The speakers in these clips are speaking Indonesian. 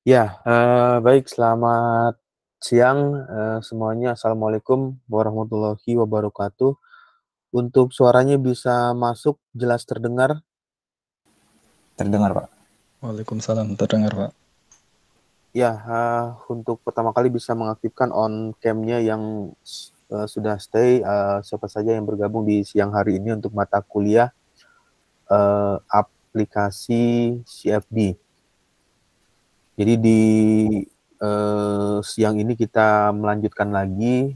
Ya, baik, selamat siang, semuanya. Assalamualaikum warahmatullahi wabarakatuh. Untuk suaranya bisa masuk, jelas terdengar? Terdengar, Pak. Waalaikumsalam, terdengar Pak. Ya, untuk pertama kali bisa mengaktifkan on cam-nya yang sudah stay, siapa saja yang bergabung di siang hari ini untuk mata kuliah aplikasi CFD. Jadi di siang ini kita melanjutkan lagi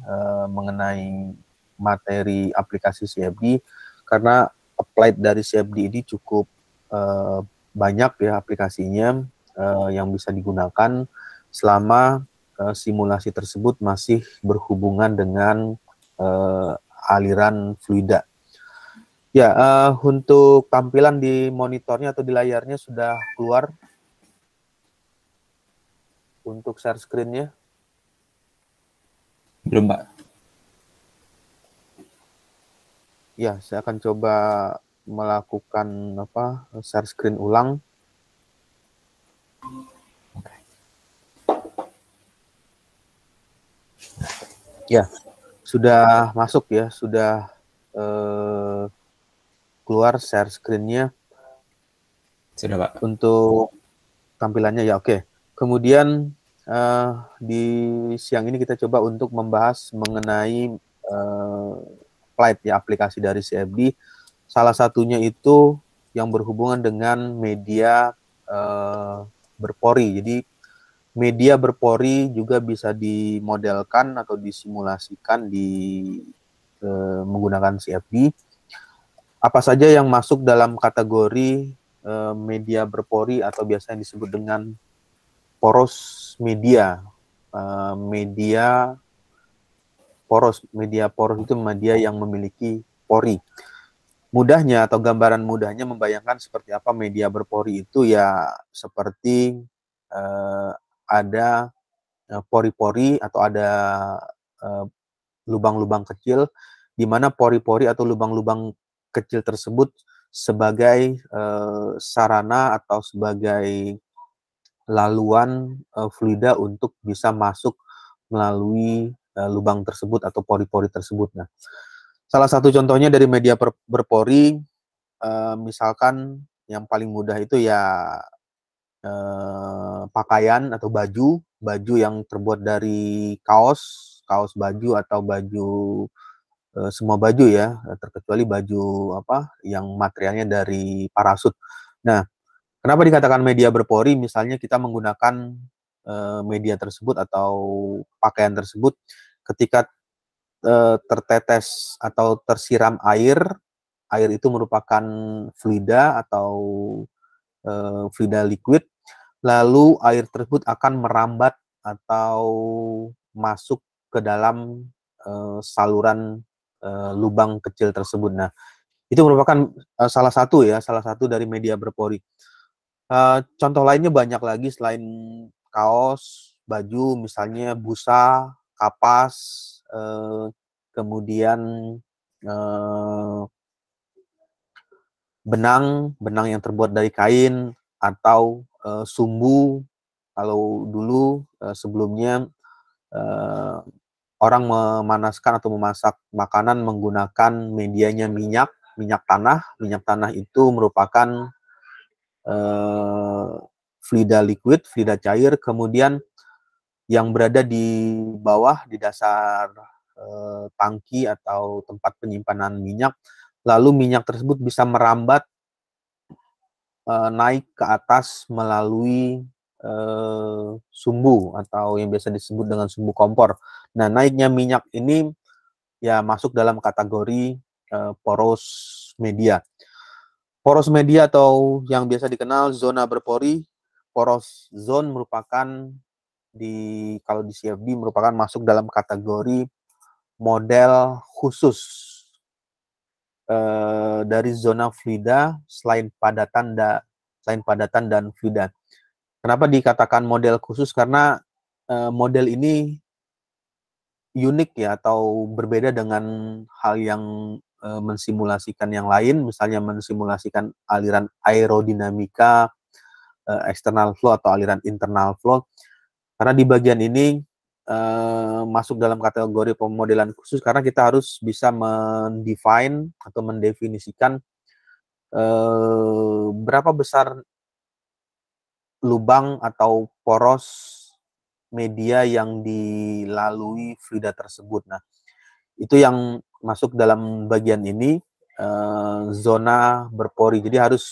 mengenai materi aplikasi CFD, karena applied dari CFD ini cukup banyak ya aplikasinya yang bisa digunakan selama simulasi tersebut masih berhubungan dengan aliran fluida. Ya, untuk tampilan di monitornya atau di layarnya sudah keluar untuk share screen-nya. Belum, Pak. Ya, saya akan coba melakukan share screen ulang. Ya, sudah masuk ya, sudah keluar share screen-nya. Sudah, Pak. Untuk tampilannya ya, oke. Kemudian di siang ini kita coba untuk membahas mengenai applied ya, aplikasi dari CFD. Salah satunya itu yang berhubungan dengan media berpori. Jadi media berpori juga bisa dimodelkan atau disimulasikan menggunakan CFD. Apa saja yang masuk dalam kategori media berpori atau biasanya disebut dengan poros media. Media poros itu media yang memiliki pori. Mudahnya atau gambaran mudahnya membayangkan seperti apa media berpori itu, ya seperti ada pori-pori atau ada lubang-lubang kecil, di mana pori-pori atau lubang-lubang kecil tersebut sebagai sarana atau sebagai laluan fluida untuk bisa masuk melalui lubang tersebut atau pori-pori tersebut. Nah, salah satu contohnya dari media berpori, misalkan yang paling mudah itu ya pakaian atau baju yang terbuat dari kaos baju atau baju semua baju ya, terkecuali baju yang materialnya dari parasut. Nah, kenapa dikatakan media berpori? Misalnya kita menggunakan media tersebut atau pakaian tersebut ketika tertetes atau tersiram air itu merupakan fluida atau fluida liquid, lalu air tersebut akan merambat atau masuk ke dalam saluran lubang kecil tersebut. Nah, itu merupakan salah satu dari media berpori. Contoh lainnya banyak lagi selain kaos, baju, misalnya busa, kapas, kemudian eh, benang yang terbuat dari kain, atau sumbu. Kalau dulu sebelumnya orang memanaskan atau memasak makanan menggunakan medianya minyak tanah. Minyak tanah itu merupakan fluida liquid, fluida cair, kemudian yang berada di bawah, di dasar tangki atau tempat penyimpanan minyak, lalu minyak tersebut bisa merambat naik ke atas melalui sumbu atau yang biasa disebut dengan sumbu kompor. Nah, naiknya minyak ini ya masuk dalam kategori poros media. Poros media atau yang biasa dikenal zona berpori, poros zone merupakan kalau di CFD merupakan masuk dalam kategori model khusus dari zona fluida selain padatan dan fluida. Kenapa dikatakan model khusus? Karena model ini unik ya, atau berbeda dengan hal yang mensimulasikan yang lain, misalnya mensimulasikan aliran aerodinamika external flow atau aliran internal flow. Karena di bagian ini masuk dalam kategori pemodelan khusus karena kita harus bisa mendefine atau mendefinisikan berapa besar lubang atau poros media yang dilalui fluida tersebut. Nah, itu yang masuk dalam bagian ini, zona berpori. Jadi harus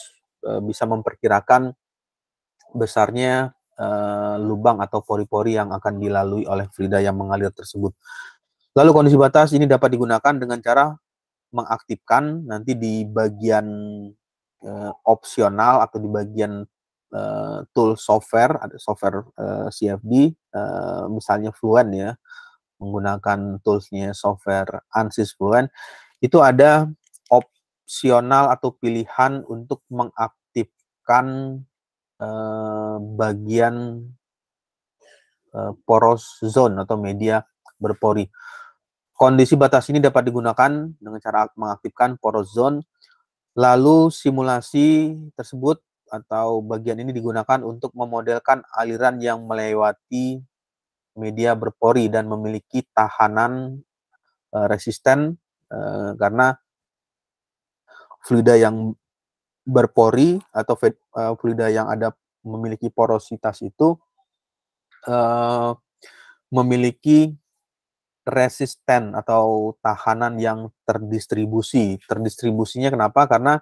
bisa memperkirakan besarnya lubang atau pori-pori yang akan dilalui oleh fluida yang mengalir tersebut. Lalu kondisi batas ini dapat digunakan dengan cara mengaktifkan nanti di bagian opsional atau di bagian tool software, ada software CFD, misalnya Fluent ya, menggunakan toolsnya software ANSYS Fluent, itu ada opsional atau pilihan untuk mengaktifkan bagian poros zone atau media berpori. Kondisi batas ini dapat digunakan dengan cara mengaktifkan poros zone, lalu simulasi tersebut atau bagian ini digunakan untuk memodelkan aliran yang melewati media berpori dan memiliki tahanan resisten karena fluida yang berpori atau fluida yang ada memiliki porositas itu memiliki resisten atau tahanan yang terdistribusi. Terdistribusinya kenapa? Karena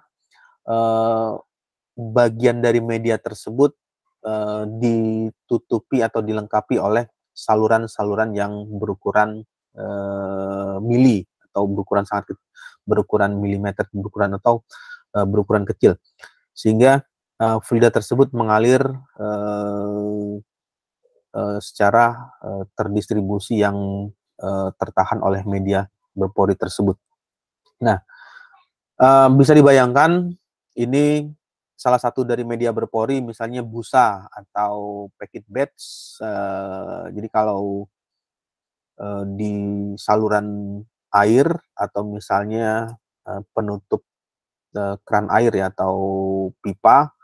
bagian dari media tersebut ditutupi atau dilengkapi oleh saluran-saluran yang berukuran mili atau berukuran milimeter, berukuran kecil, sehingga fluida tersebut mengalir secara terdistribusi yang tertahan oleh media berpori tersebut. Nah, bisa dibayangkan ini salah satu dari media berpori, misalnya busa atau packet beds. Jadi kalau di saluran air atau misalnya penutup keran air ya, atau pipa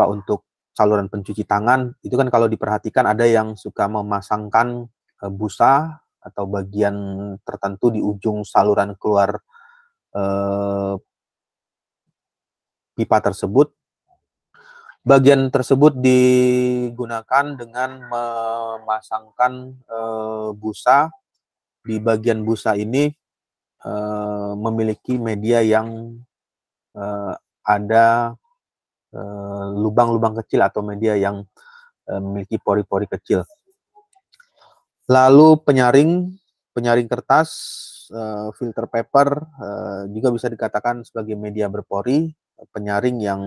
untuk saluran pencuci tangan, itu kan kalau diperhatikan ada yang suka memasangkan busa atau bagian tertentu di ujung saluran keluar pipa tersebut. Bagian tersebut digunakan dengan memasangkan busa. Di bagian busa ini memiliki media yang ada lubang-lubang kecil atau media yang memiliki pori-pori kecil. Lalu penyaring kertas, filter paper juga bisa dikatakan sebagai media berpori, penyaring yang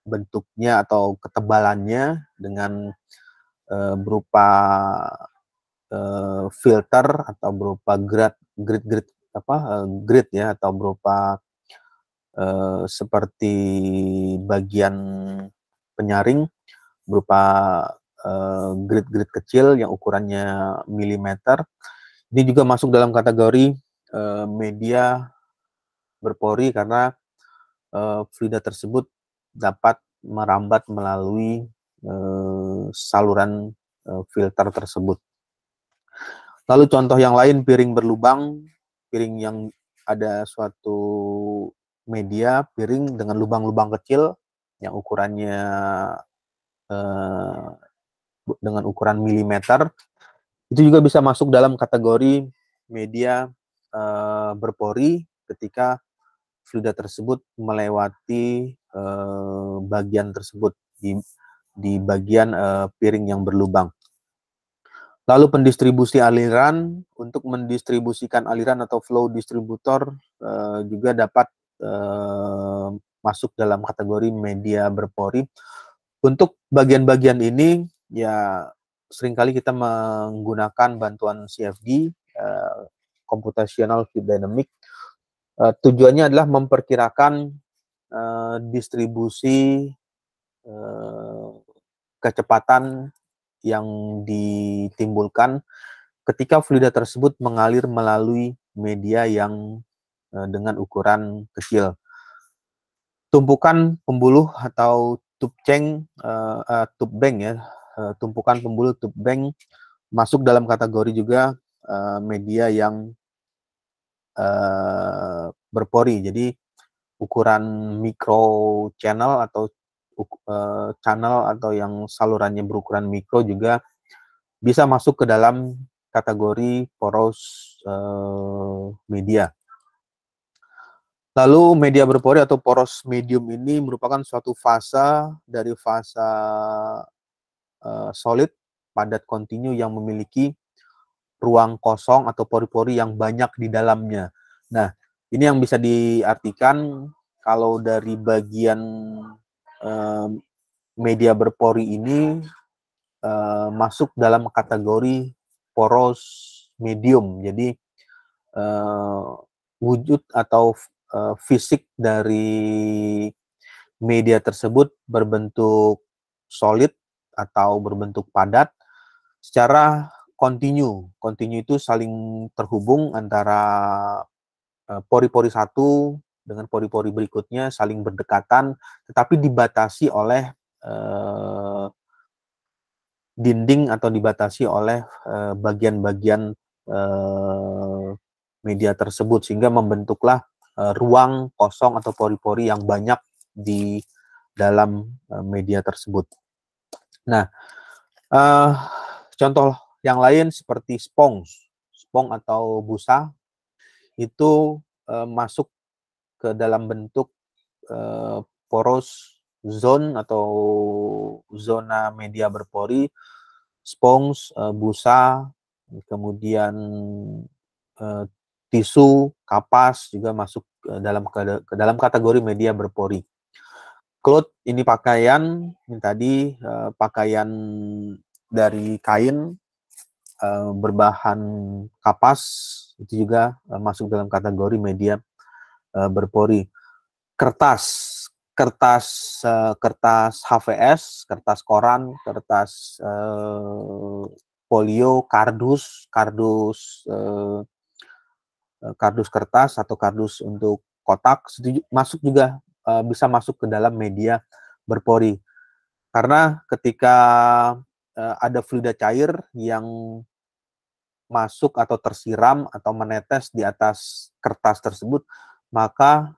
bentuknya atau ketebalannya dengan berupa filter atau berupa grid ya, atau berupa seperti bagian penyaring berupa grid-grid kecil yang ukurannya milimeter. Ini juga masuk dalam kategori media berpori karena fluida tersebut dapat merambat melalui saluran filter tersebut. Lalu contoh yang lain, piring berlubang, piring yang ada suatu media piring dengan lubang-lubang kecil yang ukurannya dengan ukuran milimeter, itu juga bisa masuk dalam kategori media berpori ketika fluida tersebut melewati bagian tersebut di bagian piring yang berlubang. Lalu pendistribusi aliran, untuk mendistribusikan aliran atau flow distributor juga dapat masuk dalam kategori media berpori. Untuk bagian-bagian ini ya seringkali kita menggunakan bantuan CFD, Computational Fluid Dynamics. Tujuannya adalah memperkirakan distribusi kecepatan yang ditimbulkan ketika fluida tersebut mengalir melalui media yang dengan ukuran kecil. Tumpukan pembuluh atau tubbank ya, tumpukan pembuluh tubbank masuk dalam kategori juga media yang berpori. Jadi ukuran mikro channel atau channel atau yang salurannya berukuran mikro juga bisa masuk ke dalam kategori poros media. Lalu media berpori atau poros medium ini merupakan suatu fase dari fase solid, padat, kontinu yang memiliki ruang kosong atau pori-pori yang banyak di dalamnya. Nah, ini yang bisa diartikan kalau dari bagian media berpori ini masuk dalam kategori poros medium. Jadi wujud atau fisik dari media tersebut berbentuk solid atau berbentuk padat secara kontinu. Kontinu itu saling terhubung antara pori-pori satu dengan pori-pori berikutnya, saling berdekatan, tetapi dibatasi oleh dinding atau dibatasi oleh bagian-bagian media tersebut, sehingga membentuklah ruang kosong atau pori-pori yang banyak di dalam media tersebut. Nah, contoh yang lain seperti spong atau busa itu masuk ke dalam bentuk poros zone atau zona media berpori, sponge, busa, kemudian tisu, kapas juga masuk ke dalam kategori media berpori. Cloth ini pakaian, ini tadi pakaian dari kain berbahan kapas, itu juga masuk dalam kategori media berpori. Kertas HVS, kertas koran, kertas folio, kardus kertas atau kardus untuk kotak masuk juga bisa masuk ke dalam media berpori. Karena ketika ada fluida cair yang masuk atau tersiram atau menetes di atas kertas tersebut, maka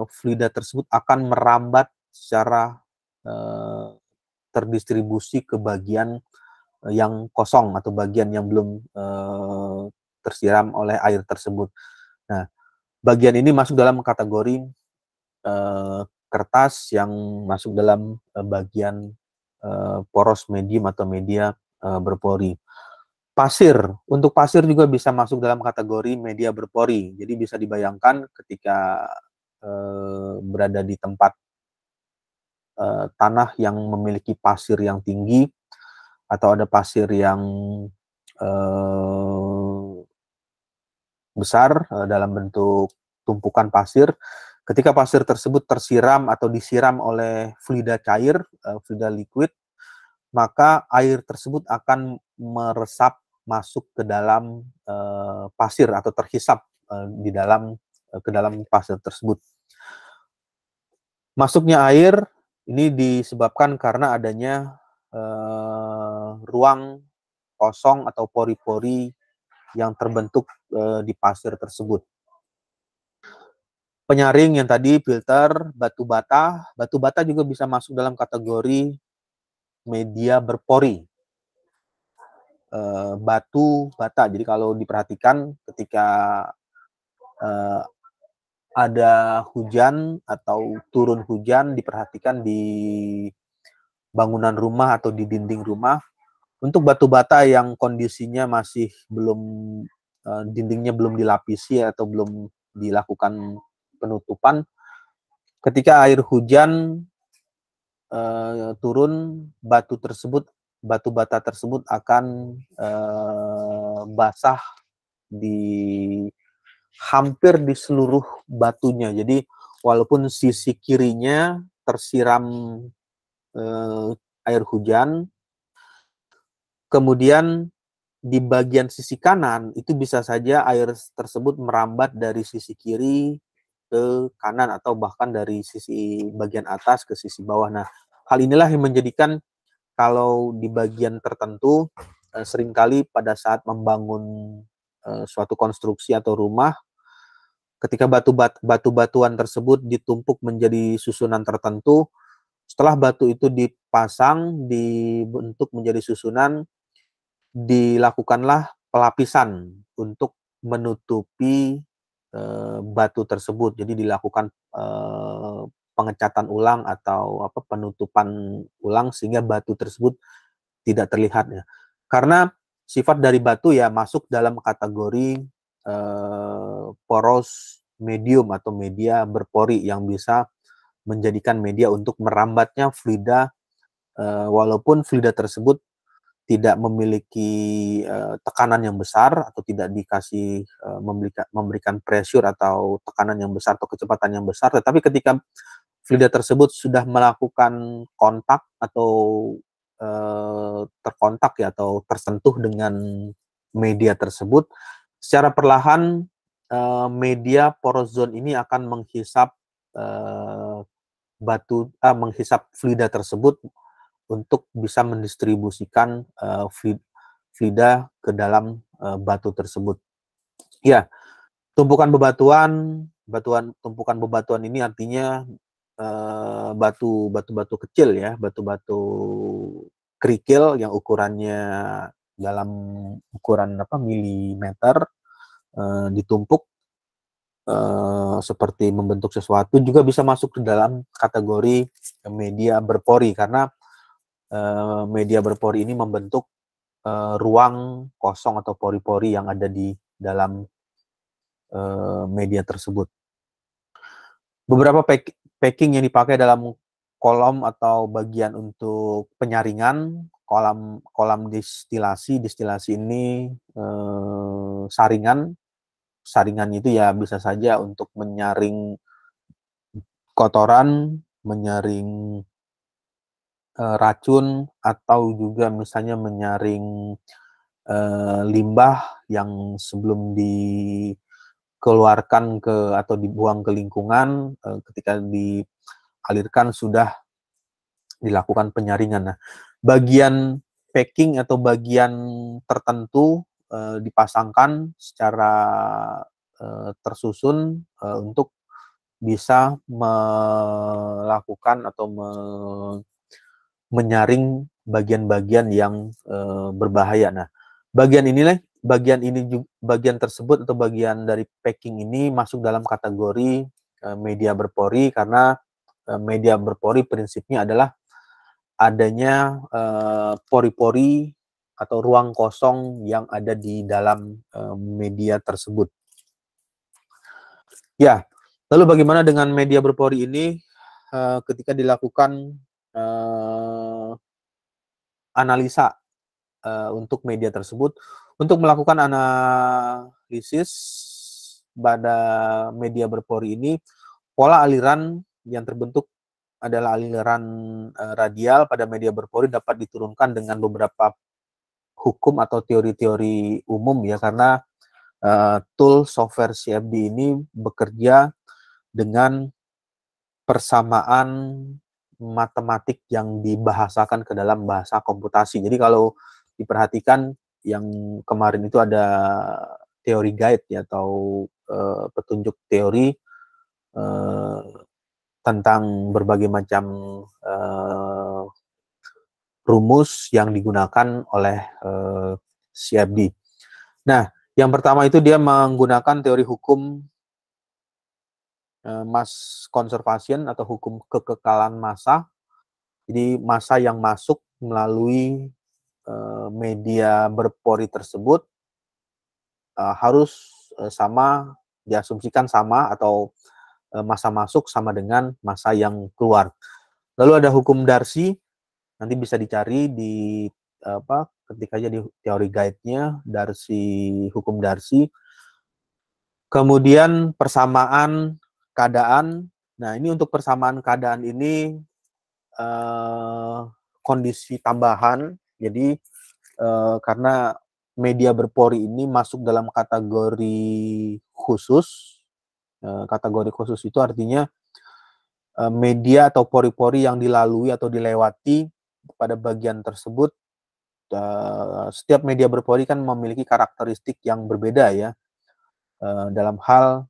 fluida tersebut akan merambat secara terdistribusi ke bagian yang kosong atau bagian yang belum tersiram oleh air tersebut. Nah, bagian ini masuk dalam kategori kertas yang masuk dalam bagian poros medium atau media berpori. Untuk pasir juga bisa masuk dalam kategori media berpori. Jadi bisa dibayangkan ketika berada di tempat tanah yang memiliki pasir yang tinggi atau ada pasir yang besar dalam bentuk tumpukan pasir. Ketika pasir tersebut tersiram atau disiram oleh fluida cair, fluida liquid, maka air tersebut akan meresap masuk ke dalam pasir atau terhisap ke dalam pasir tersebut. Masuknya air ini disebabkan karena adanya ruang kosong atau pori-pori yang terbentuk di pasir tersebut. Penyaring yang tadi, filter, batu bata juga bisa masuk dalam kategori media berpori. Batu bata, jadi kalau diperhatikan ketika ada hujan atau turun hujan, diperhatikan di bangunan rumah atau di dinding rumah, untuk batu bata yang kondisinya masih belum, dindingnya belum dilapisi atau belum dilakukan penutupan, ketika air hujan turun, batu bata tersebut akan basah hampir di seluruh batunya. Jadi walaupun sisi kirinya tersiram air hujan, kemudian di bagian sisi kanan itu bisa saja air tersebut merambat dari sisi kiri ke kanan atau bahkan dari sisi bagian atas ke sisi bawah. Nah, hal inilah yang menjadikan kalau di bagian tertentu seringkali pada saat membangun suatu konstruksi atau rumah, ketika batu-batuan tersebut ditumpuk menjadi susunan tertentu, setelah batu itu dipasang, dibentuk menjadi susunan, dilakukanlah pelapisan untuk menutupi batu tersebut. Jadi dilakukan pengecatan ulang atau penutupan ulang sehingga batu tersebut tidak terlihat ya. Karena sifat dari batu ya masuk dalam kategori poros medium atau media berpori yang bisa menjadikan media untuk merambatnya fluida, walaupun fluida tersebut tidak memiliki tekanan yang besar atau tidak dikasih memberikan pressure atau tekanan yang besar atau kecepatan yang besar, tetapi ketika fluida tersebut sudah melakukan kontak atau terkontak ya atau tersentuh dengan media tersebut, secara perlahan media poros zone ini akan menghisap menghisap fluida tersebut untuk bisa mendistribusikan fluida ke dalam batu tersebut. Ya, tumpukan bebatuan ini artinya batu-batu kecil ya, batu-batu kerikil yang ukurannya dalam ukuran milimeter, ditumpuk seperti membentuk sesuatu, juga bisa masuk ke dalam kategori media berpori karena media berpori ini membentuk ruang kosong atau pori-pori yang ada di dalam media tersebut. Beberapa packing yang dipakai dalam kolom atau bagian untuk penyaringan, kolam distilasi ini saringan itu ya bisa saja untuk menyaring kotoran, menyaring racun, atau juga misalnya menyaring limbah yang sebelum dikeluarkan atau dibuang ke lingkungan, ketika dialirkan sudah dilakukan penyaringan. Nah, bagian packing atau bagian tertentu dipasangkan secara tersusun untuk bisa melakukan atau menyaring bagian-bagian yang berbahaya. Nah, bagian tersebut atau bagian dari packing ini masuk dalam kategori media berpori karena media berpori prinsipnya adalah adanya pori-pori atau ruang kosong yang ada di dalam media tersebut. Ya, lalu bagaimana dengan media berpori ini ketika dilakukan analisa untuk media tersebut? Untuk melakukan analisis pada media berpori ini, pola aliran yang terbentuk adalah aliran radial pada media berpori dapat diturunkan dengan beberapa hukum atau teori-teori umum ya, karena tool software CFD ini bekerja dengan persamaan matematik yang dibahasakan ke dalam bahasa komputasi. Jadi kalau diperhatikan yang kemarin itu ada teori guide ya, atau petunjuk teori tentang berbagai macam rumus yang digunakan oleh CFD. Nah, yang pertama itu dia menggunakan teori hukum mass conservation atau hukum kekekalan massa. Jadi massa yang masuk melalui media berpori tersebut harus sama, diasumsikan sama, atau massa masuk sama dengan massa yang keluar. Lalu ada hukum Darcy, nanti bisa dicari di ketik aja di teori guide-nya, hukum Darcy. Kemudian persamaan keadaan. Nah, ini untuk persamaan keadaan ini kondisi tambahan. Jadi karena media berpori ini masuk dalam kategori khusus, Kategori khusus itu artinya media atau pori-pori yang dilalui atau dilewati pada bagian tersebut. Setiap media berpori kan memiliki karakteristik yang berbeda ya, dalam hal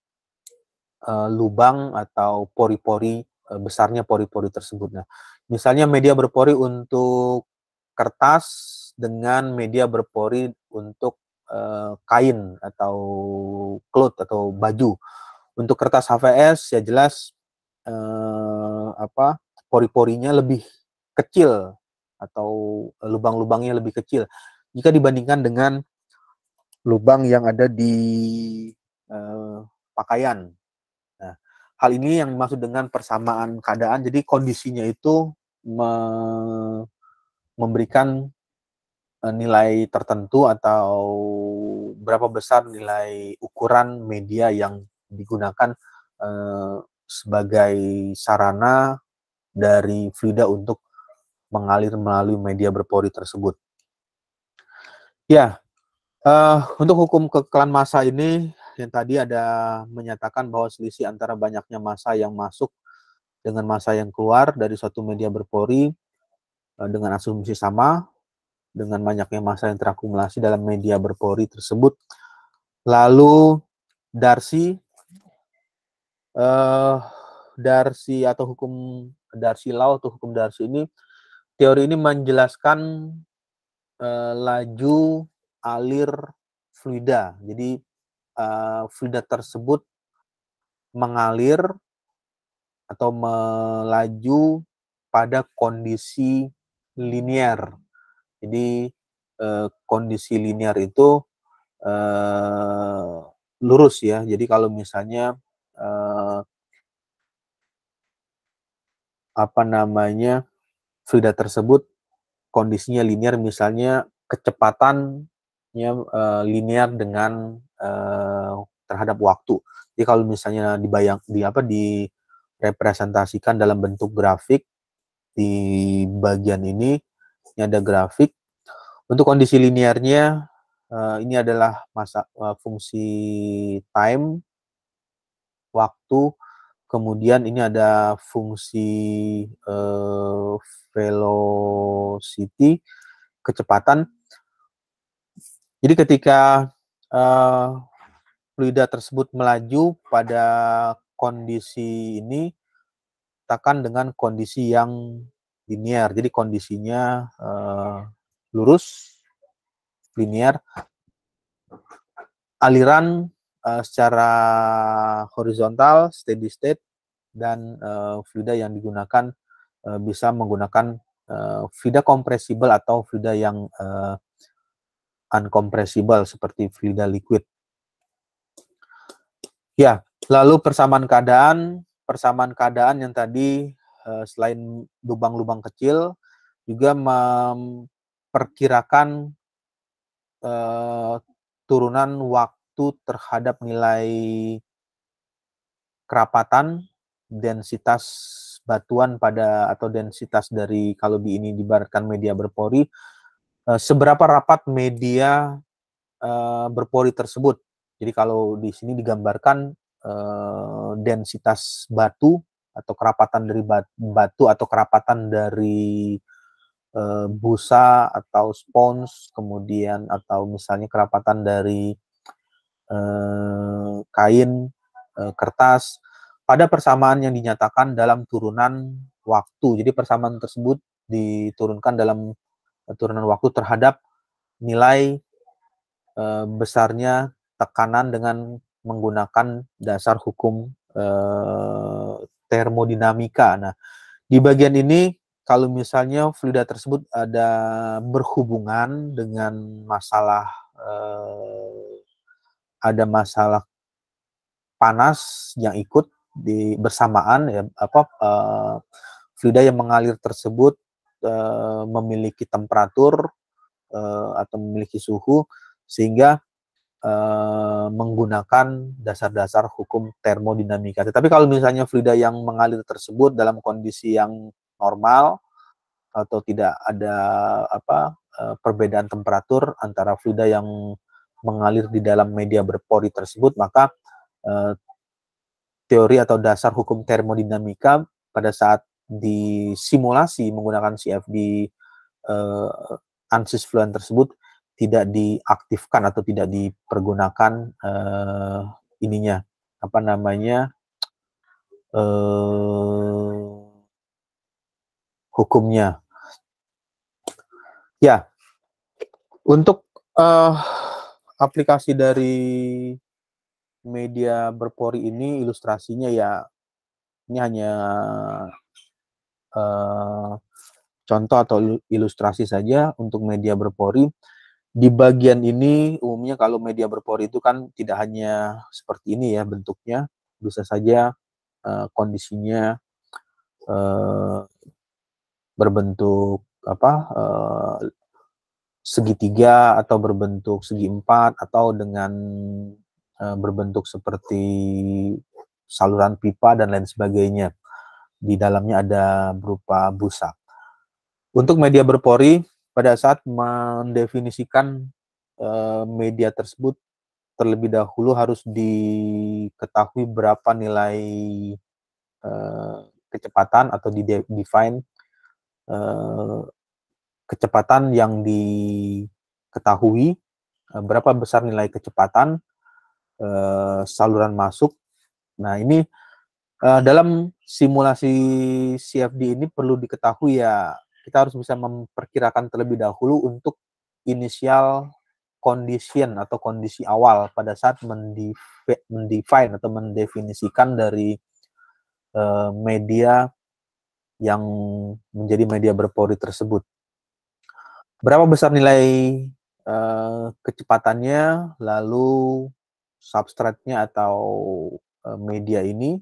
lubang atau pori-pori, besarnya pori-pori tersebut. Nah, misalnya media berpori untuk kertas dengan media berpori untuk kain atau cloth atau baju. Untuk kertas HVS ya jelas pori-porinya lebih kecil atau lubang-lubangnya lebih kecil jika dibandingkan dengan lubang yang ada di pakaian. Nah, hal ini yang dimaksud dengan persamaan keadaan. Jadi kondisinya itu memberikan nilai tertentu atau berapa besar nilai ukuran media yang digunakan sebagai sarana dari fluida untuk mengalir melalui media berpori tersebut. Ya, untuk hukum kekelan massa ini yang tadi ada menyatakan bahwa selisih antara banyaknya massa yang masuk dengan massa yang keluar dari suatu media berpori dengan asumsi sama dengan banyaknya massa yang terakumulasi dalam media berpori tersebut. Lalu Darcy atau hukum Darcy law atau hukum Darcy ini, teori ini menjelaskan laju alir fluida. Jadi fluida tersebut mengalir atau melaju pada kondisi linear. Jadi kondisi linear itu lurus ya. Jadi kalau misalnya fluida tersebut kondisinya linear, misalnya kecepatannya linear dengan terhadap waktu. Jadi kalau misalnya direpresentasikan dalam bentuk grafik di bagian ini ada grafik. Untuk kondisi linearnya ini adalah fungsi time, waktu, kemudian ini ada fungsi velocity, kecepatan. Jadi ketika fluida tersebut melaju pada kondisi ini, katakan dengan kondisi yang linear. Jadi kondisinya lurus, linear. Aliran secara horizontal, steady state, dan fluida yang digunakan bisa menggunakan fluida kompresibel atau fluida yang uncompressible seperti fluida liquid. Ya, lalu persamaan keadaan yang tadi selain lubang-lubang kecil juga memperkirakan turunan waktu terhadap nilai kerapatan, densitas batuan atau densitas dari, kalau di ini diibaratkan media berpori, seberapa rapat media berpori tersebut. Jadi kalau di sini digambarkan densitas batu atau kerapatan dari batu atau kerapatan dari busa atau spons, kemudian atau misalnya kerapatan dari kain, kertas, pada persamaan yang dinyatakan dalam turunan waktu. Jadi persamaan tersebut diturunkan dalam turunan waktu terhadap nilai besarnya tekanan dengan menggunakan dasar hukum termodinamika. Nah, di bagian ini kalau misalnya fluida tersebut ada berhubungan dengan masalah ada masalah panas yang ikut bersamaan ya, fluida yang mengalir tersebut memiliki temperatur atau memiliki suhu sehingga menggunakan dasar-dasar hukum termodinamika. Tetapi kalau misalnya fluida yang mengalir tersebut dalam kondisi yang normal atau tidak ada perbedaan temperatur antara fluida yang mengalir di dalam media berpori tersebut, maka teori atau dasar hukum termodinamika pada saat disimulasi menggunakan CFD ANSYS Fluent tersebut tidak diaktifkan atau tidak dipergunakan ininya apa namanya hukumnya. Ya, untuk aplikasi dari media berpori ini ilustrasinya ya ini hanya contoh atau ilustrasi saja untuk media berpori. Di bagian ini umumnya kalau media berpori itu kan tidak hanya seperti ini ya bentuknya, bisa saja kondisinya berbentuk segitiga atau berbentuk segi empat atau dengan berbentuk seperti saluran pipa dan lain sebagainya. Di dalamnya ada berupa busa. Untuk media berpori, pada saat mendefinisikan media tersebut, terlebih dahulu harus diketahui berapa nilai kecepatan atau di-define kecepatan yang diketahui, berapa besar nilai kecepatan saluran masuk. Nah, ini dalam simulasi CFD ini perlu diketahui ya, kita harus bisa memperkirakan terlebih dahulu untuk initial condition atau kondisi awal pada saat mendefine atau mendefinisikan dari media yang menjadi media berpori tersebut. Berapa besar nilai kecepatannya, lalu substratnya atau media ini,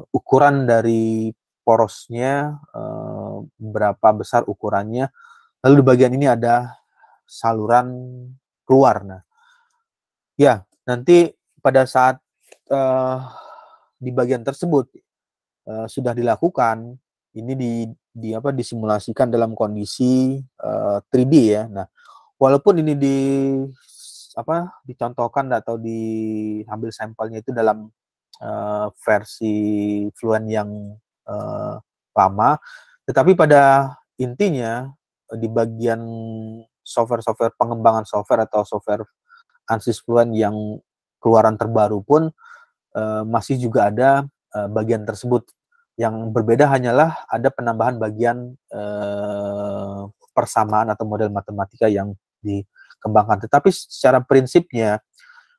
ukuran dari porosnya, berapa besar ukurannya, lalu di bagian ini ada saluran keluar. Nah, ya nanti pada saat di bagian tersebut sudah dilakukan, ini disimulasikan dalam kondisi 3D ya. Nah, walaupun ini dicontohkan atau diambil sampelnya itu dalam versi Fluent yang lama, tetapi pada intinya di bagian software pengembangan software atau software ANSYS Fluent yang keluaran terbaru pun masih juga ada bagian tersebut. Yang berbeda hanyalah ada penambahan bagian persamaan atau model matematika yang dikembangkan. Tetapi secara prinsipnya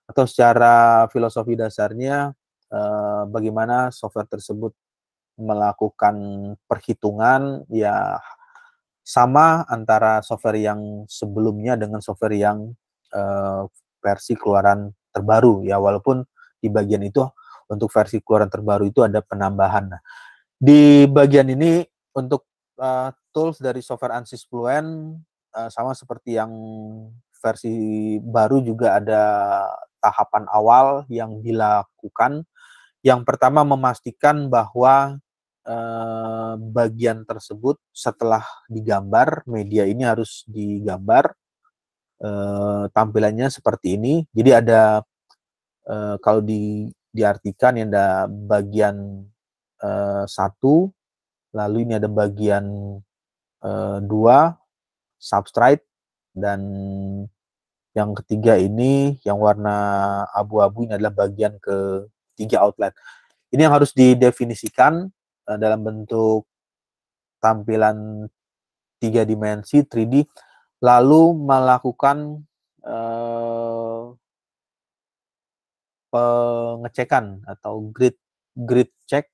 atau secara filosofi dasarnya, bagaimana software tersebut melakukan perhitungan ya sama antara software yang sebelumnya dengan software yang versi keluaran terbaru ya, walaupun di bagian itu untuk versi keluaran terbaru itu ada penambahan. Nah, di bagian ini untuk tools dari software ANSYS Fluent sama seperti yang versi baru juga ada tahapan awal yang dilakukan. Yang pertama memastikan bahwa bagian tersebut setelah digambar, media ini harus digambar tampilannya seperti ini. Jadi ada kalau diartikan ya ada bagian 1, lalu ini ada bagian 2 substrate, dan yang ketiga ini yang warna abu-abu ini adalah bagian ketiga outlet. Ini yang harus didefinisikan dalam bentuk tampilan 3 dimensi 3D, lalu melakukan pengecekan atau grid check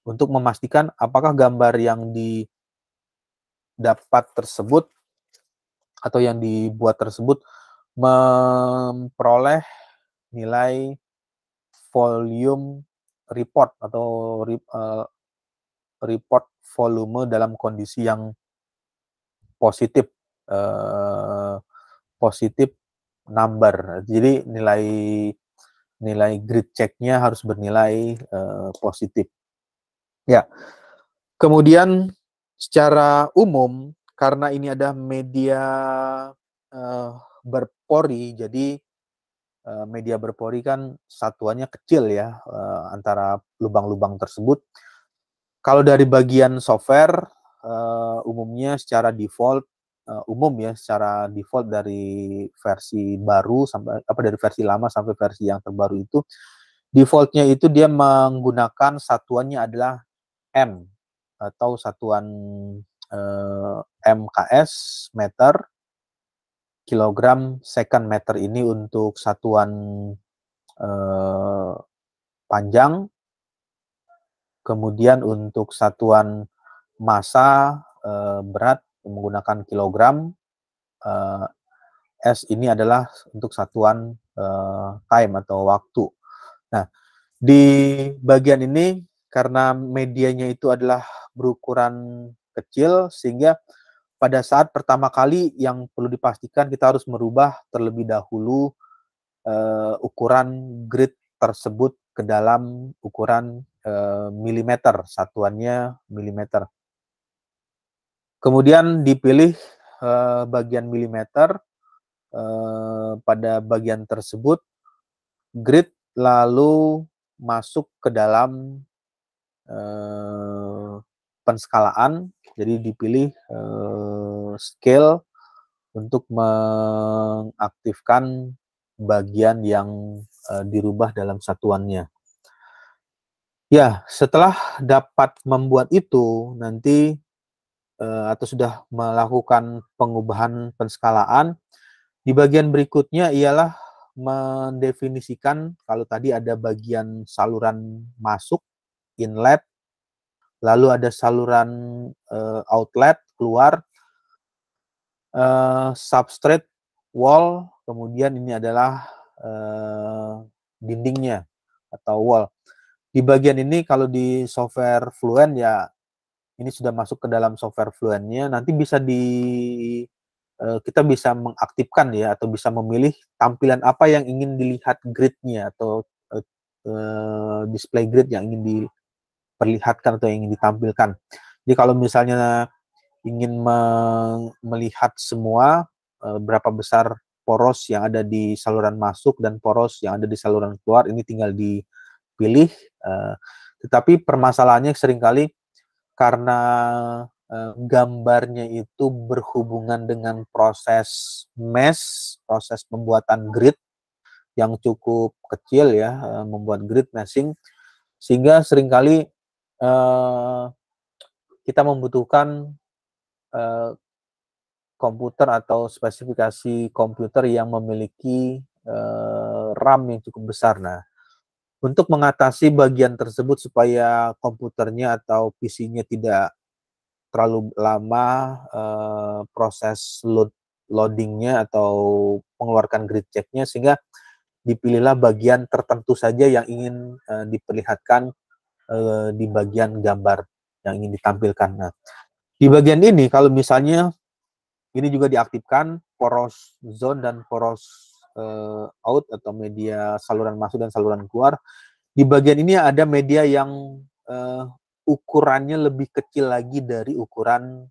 untuk memastikan apakah gambar yang didapat tersebut atau yang dibuat tersebut memperoleh nilai volume report atau report volume dalam kondisi yang positif, positif number. Jadi nilai grid check-nya harus bernilai positif. Ya. Kemudian secara umum karena ini ada media berpori, jadi media berpori kan satuannya kecil ya, antara lubang-lubang tersebut. Kalau dari bagian software, umumnya secara default, secara default dari versi baru sampai dari versi lama sampai versi yang terbaru itu, defaultnya itu dia menggunakan satuannya adalah M atau satuan MKS meter, kilogram, second meter ini untuk satuan panjang, kemudian untuk satuan massa berat menggunakan kilogram, S ini adalah untuk satuan time atau waktu. Nah, di bagian ini karena medianya itu adalah berukuran kecil, sehingga pada saat pertama kali yang perlu dipastikan kita harus merubah terlebih dahulu ukuran grid tersebut ke dalam ukuran milimeter, satuannya milimeter. Kemudian dipilih bagian milimeter, pada bagian tersebut grid lalu masuk ke dalam penskalaan, jadi dipilih scale untuk mengaktifkan bagian yang dirubah dalam satuannya. Ya, setelah dapat membuat itu, nanti atau sudah melakukan pengubahan penskalaan, di bagian berikutnya ialah mendefinisikan, kalau tadi ada bagian saluran masuk, inlet, lalu ada saluran outlet, keluar, substrate, wall, kemudian ini adalah dindingnya atau wall. Di bagian ini kalau di software Fluent ya, ini sudah masuk ke dalam software Fluent-nya, nanti bisa kita bisa mengaktifkan ya, atau bisa memilih tampilan apa yang ingin dilihat grid-nya atau display grid yang ingin diperlihatkan atau yang ingin ditampilkan. Jadi kalau misalnya ingin melihat semua berapa besar poros yang ada di saluran masuk dan poros yang ada di saluran keluar, ini tinggal dipilih. Tetapi permasalahannya seringkali karena gambarnya itu berhubungan dengan proses mesh, proses pembuatan grid yang cukup kecil ya, membuat grid meshing, sehingga seringkali kita membutuhkan komputer atau spesifikasi komputer yang memiliki RAM yang cukup besar. Nah, untuk mengatasi bagian tersebut supaya komputernya atau PC-nya tidak terlalu lama proses loadingnya atau mengeluarkan grid check-nya, sehingga dipilihlah bagian tertentu saja yang ingin diperlihatkan di bagian gambar yang ingin ditampilkan. Nah, di bagian ini kalau misalnya ini juga diaktifkan poros zone dan poros out atau media saluran masuk dan saluran keluar. Di bagian ini ada media yang ukurannya lebih kecil lagi dari ukuran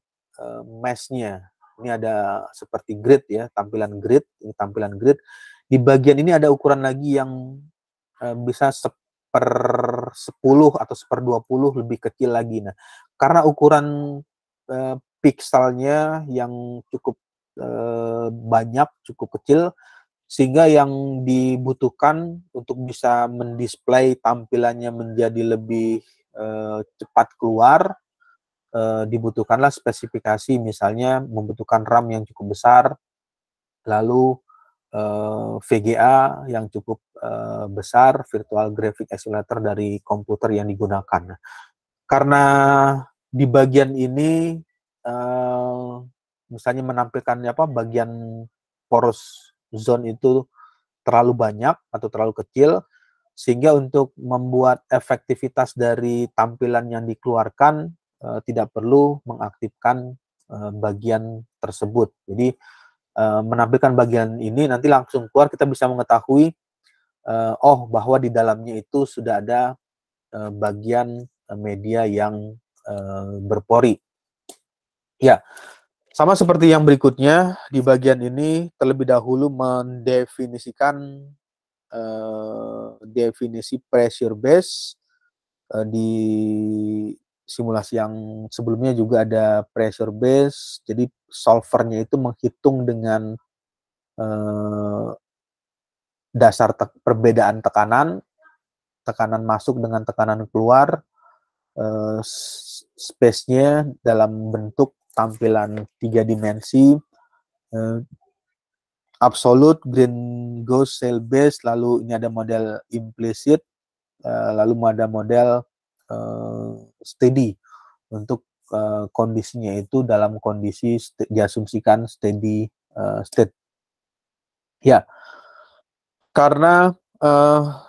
mesh-nya. Ini ada seperti grid ya, tampilan grid, ini tampilan grid. Di bagian ini ada ukuran lagi yang bisa 1/10 atau 1/20 lebih kecil lagi. Nah, karena ukuran pikselnya yang cukup banyak, cukup kecil, sehingga yang dibutuhkan untuk bisa mendisplay tampilannya menjadi lebih cepat keluar, dibutuhkanlah spesifikasi, misalnya membutuhkan RAM yang cukup besar, lalu VGA yang cukup besar, Virtual Graphic Accelerator dari komputer yang digunakan. Karena di bagian ini misalnya menampilkan bagian poros zone itu terlalu banyak atau terlalu kecil, sehingga untuk membuat efektivitas dari tampilan yang dikeluarkan tidak perlu mengaktifkan bagian tersebut. Jadi menampilkan bagian ini nanti langsung keluar, kita bisa mengetahui bahwa di dalamnya itu sudah ada bagian media yang berpori. Ya, sama seperti yang berikutnya, di bagian ini terlebih dahulu mendefinisikan definisi pressure base. Di simulasi yang sebelumnya juga ada pressure base, jadi solvernya itu menghitung dengan dasar perbedaan tekanan masuk dengan tekanan keluar, space-nya dalam bentuk tampilan 3 dimensi, absolute, green gauge, cell base, lalu ini ada model implicit, lalu ada model steady untuk kondisinya itu dalam kondisi diasumsikan steady state. Ya, karena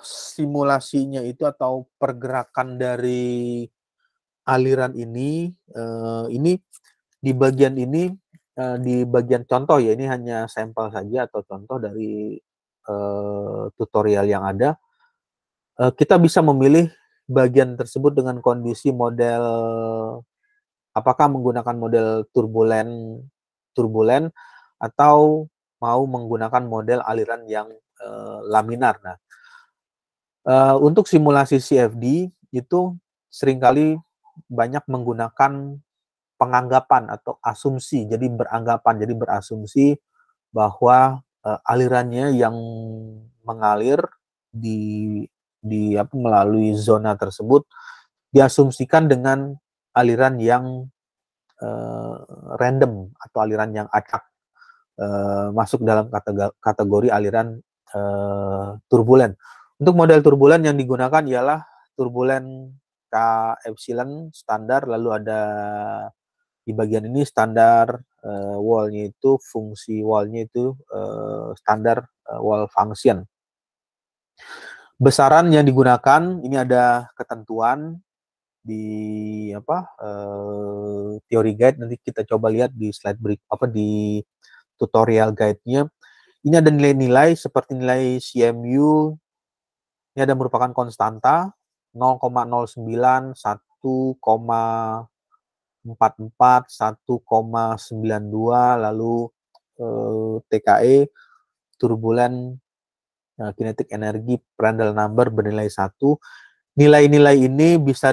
simulasinya itu atau pergerakan dari aliran ini di bagian ini, di bagian contoh ya, ini hanya sampel saja atau contoh dari tutorial yang ada. Kita bisa memilih bagian tersebut dengan kondisi model, apakah menggunakan model turbulen atau mau menggunakan model aliran yang laminar. Nah, untuk simulasi CFD itu seringkali banyak menggunakan penganggapan atau asumsi, jadi berasumsi bahwa alirannya yang mengalir melalui zona tersebut diasumsikan dengan aliran yang random atau aliran yang acak, masuk dalam kategori aliran turbulen. Untuk model turbulen yang digunakan ialah turbulen K epsilon standar, lalu ada di bagian ini standar wall-nya itu, fungsi wall-nya itu standar wall function. Besaran yang digunakan, ini ada ketentuan di teori guide, nanti kita coba lihat di slide di tutorial guide-nya. Ini ada nilai-nilai seperti nilai CMU, ini ada merupakan konstanta 0,09, 1,44, 1,92, lalu TKE turbulen kinetic energy Prandtl number bernilai 1. Nilai-nilai ini bisa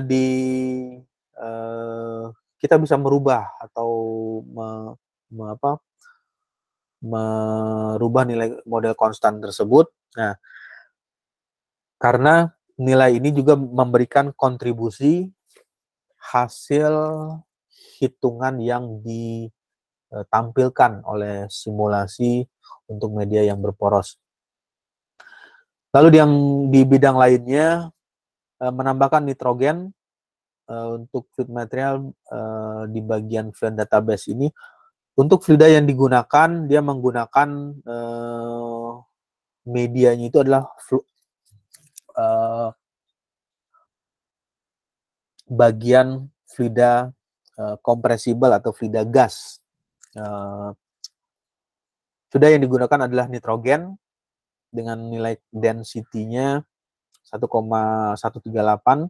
kita bisa merubah atau merubah nilai model konstan tersebut. Nah, karena nilai ini juga memberikan kontribusi hasil hitungan yang ditampilkan oleh simulasi untuk media yang berporos. Lalu yang di bidang lainnya, menambahkan nitrogen untuk fluid material di bagian fluid database ini. Untuk fluida yang digunakan, dia menggunakan medianya itu adalah bagian fluida kompresibel atau fluida gas. Fluida yang digunakan adalah nitrogen dengan nilai density-nya 1,138.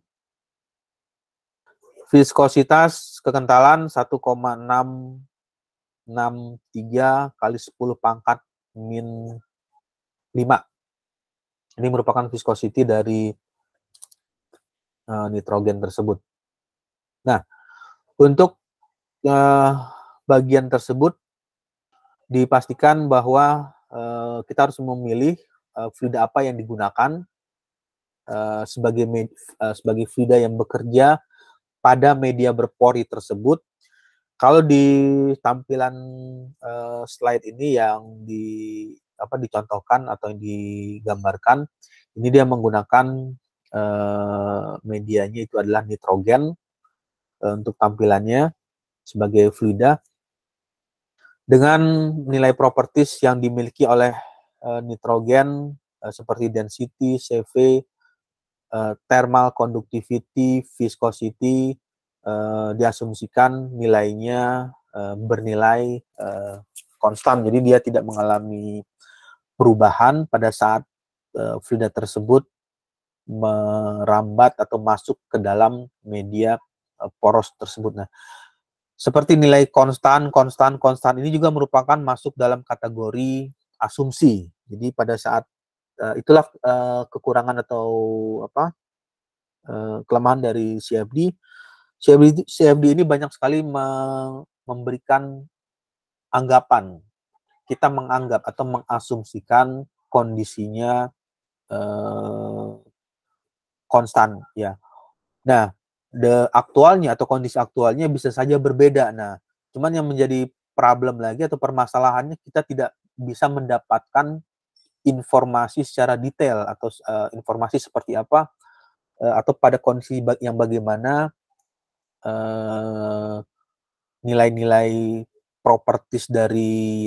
Viskositas kekentalan 1,663 kali 10 pangkat min 5. Ini merupakan viscosity dari nitrogen tersebut. Nah, untuk bagian tersebut dipastikan bahwa kita harus memilih fluida apa yang digunakan sebagai fluida yang bekerja pada media berpori tersebut. Kalau di tampilan slide ini yang dicontohkan atau yang digambarkan, ini dia menggunakan medianya itu adalah nitrogen untuk tampilannya sebagai fluida dengan nilai properties yang dimiliki oleh nitrogen seperti density, CV, thermal conductivity, viscosity, diasumsikan nilainya bernilai konstan, jadi dia tidak mengalami perubahan pada saat fluida tersebut merambat atau masuk ke dalam media poros tersebut. Nah, seperti nilai konstan ini juga merupakan masuk dalam kategori asumsi. Jadi pada saat Itulah kekurangan atau kelemahan dari CFD. CFD ini banyak sekali memberikan anggapan. Kita menganggap atau mengasumsikan kondisinya konstan, ya. Nah, aktualnya atau kondisi aktualnya bisa saja berbeda. Nah, cuman yang menjadi problem lagi atau permasalahannya, kita tidak bisa mendapatkan informasi secara detail atau informasi seperti apa atau pada kondisi yang bagaimana nilai-nilai properties dari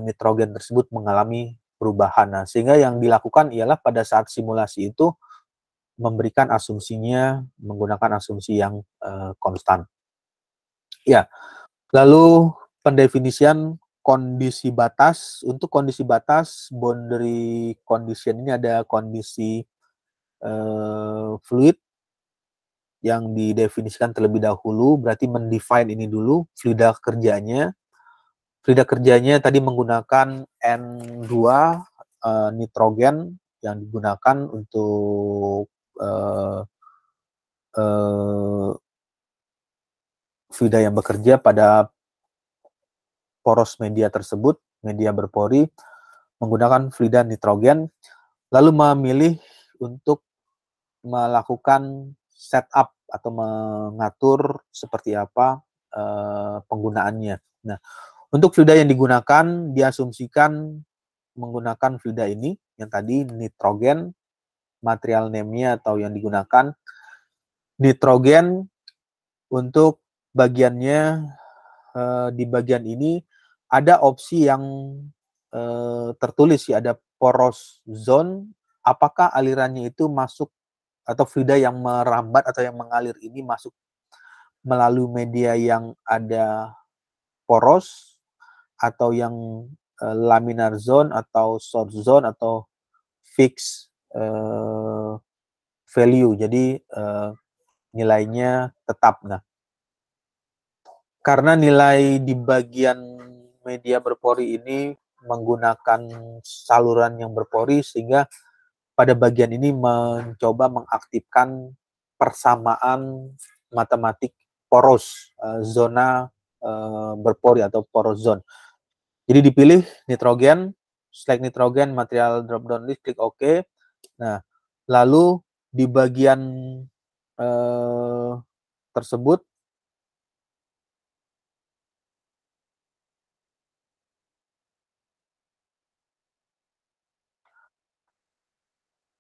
nitrogen tersebut mengalami perubahan. Nah, sehingga yang dilakukan ialah pada saat simulasi itu memberikan asumsinya menggunakan asumsi yang konstan. Ya, lalu pendefinisian kondisi batas. Untuk kondisi batas, boundary condition ini ada kondisi fluid yang didefinisikan terlebih dahulu, berarti mendefine ini dulu, fluida kerjanya. Fluida kerjanya tadi menggunakan N2 nitrogen yang digunakan untuk fluida yang bekerja pada poros media tersebut, media berpori, menggunakan fluida nitrogen, lalu memilih untuk melakukan setup atau mengatur seperti apa penggunaannya. Nah, untuk fluida yang digunakan diasumsikan menggunakan fluida ini yang tadi nitrogen, material name-nya atau yang digunakan nitrogen. Untuk bagiannya di bagian ini ada opsi yang tertulis ya, ada poros zone, apakah alirannya itu masuk atau fluida yang merambat atau yang mengalir ini masuk melalui media yang ada poros atau yang laminar zone atau short zone atau fixed value, jadi nilainya tetap. Nah, karena nilai di bagian media berpori ini menggunakan saluran yang berpori, sehingga pada bagian ini mencoba mengaktifkan persamaan matematik poros zona berpori atau poros zone. Jadi dipilih nitrogen, select nitrogen, material drop down list, klik OK. Nah, lalu di bagian tersebut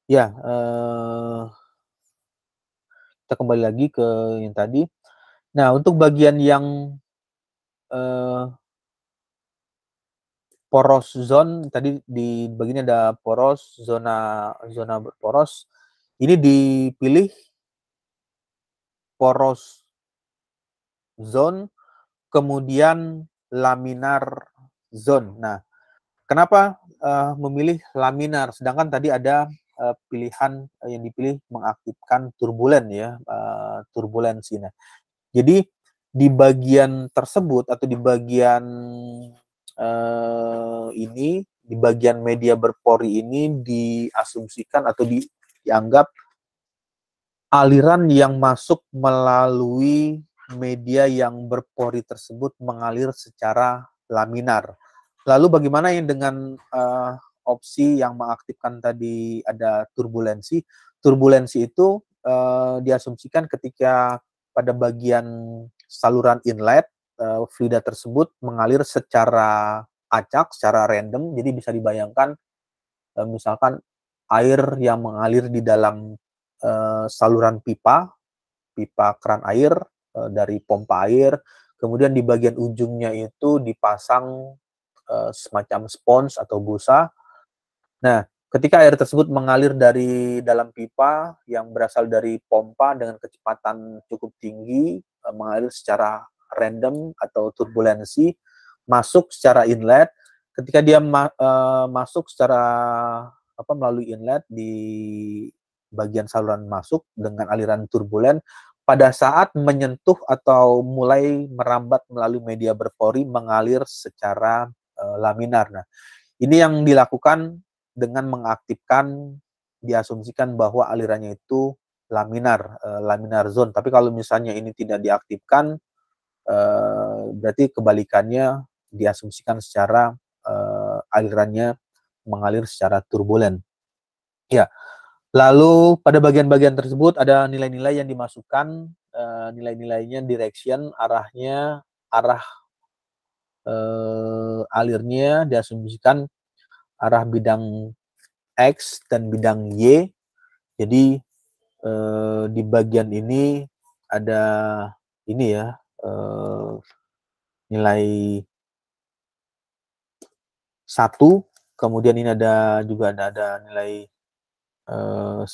ya, kita kembali lagi ke yang tadi. Nah, untuk bagian yang poros zone, tadi di bagian ada poros, zona berporos. Ini dipilih poros zone, kemudian laminar zone. Nah, kenapa memilih laminar? Sedangkan tadi ada pilihan yang dipilih mengaktifkan turbulen ya, turbulensi. Nah, jadi di bagian tersebut atau di bagian ini, di bagian media berpori ini diasumsikan atau dianggap aliran yang masuk melalui media yang berpori tersebut mengalir secara laminar. Lalu bagaimana yang dengan opsi yang mengaktifkan tadi ada turbulensi? Turbulensi itu diasumsikan ketika pada bagian saluran inlet fluida tersebut mengalir secara acak, secara random. Jadi bisa dibayangkan misalkan air yang mengalir di dalam saluran pipa keran air dari pompa air, kemudian di bagian ujungnya itu dipasang semacam spons atau busa. Nah, ketika air tersebut mengalir dari dalam pipa yang berasal dari pompa dengan kecepatan cukup tinggi, mengalir secara random atau turbulensi, masuk secara inlet. Ketika dia masuk secara melalui inlet di bagian saluran masuk dengan aliran turbulen, pada saat menyentuh atau mulai merambat melalui media berpori mengalir secara laminar. Nah, ini yang dilakukan dengan mengaktifkan, diasumsikan bahwa alirannya itu laminar zone. Tapi kalau misalnya ini tidak diaktifkan, berarti kebalikannya diasumsikan secara alirannya mengalir secara turbulen. Ya, lalu pada bagian-bagian tersebut ada nilai-nilai yang dimasukkan, nilai-nilainya direction, arah alirnya diasumsikan arah bidang X dan bidang Y. Jadi di bagian ini ada ini ya, nilai 1, kemudian ini juga ada nilai 1,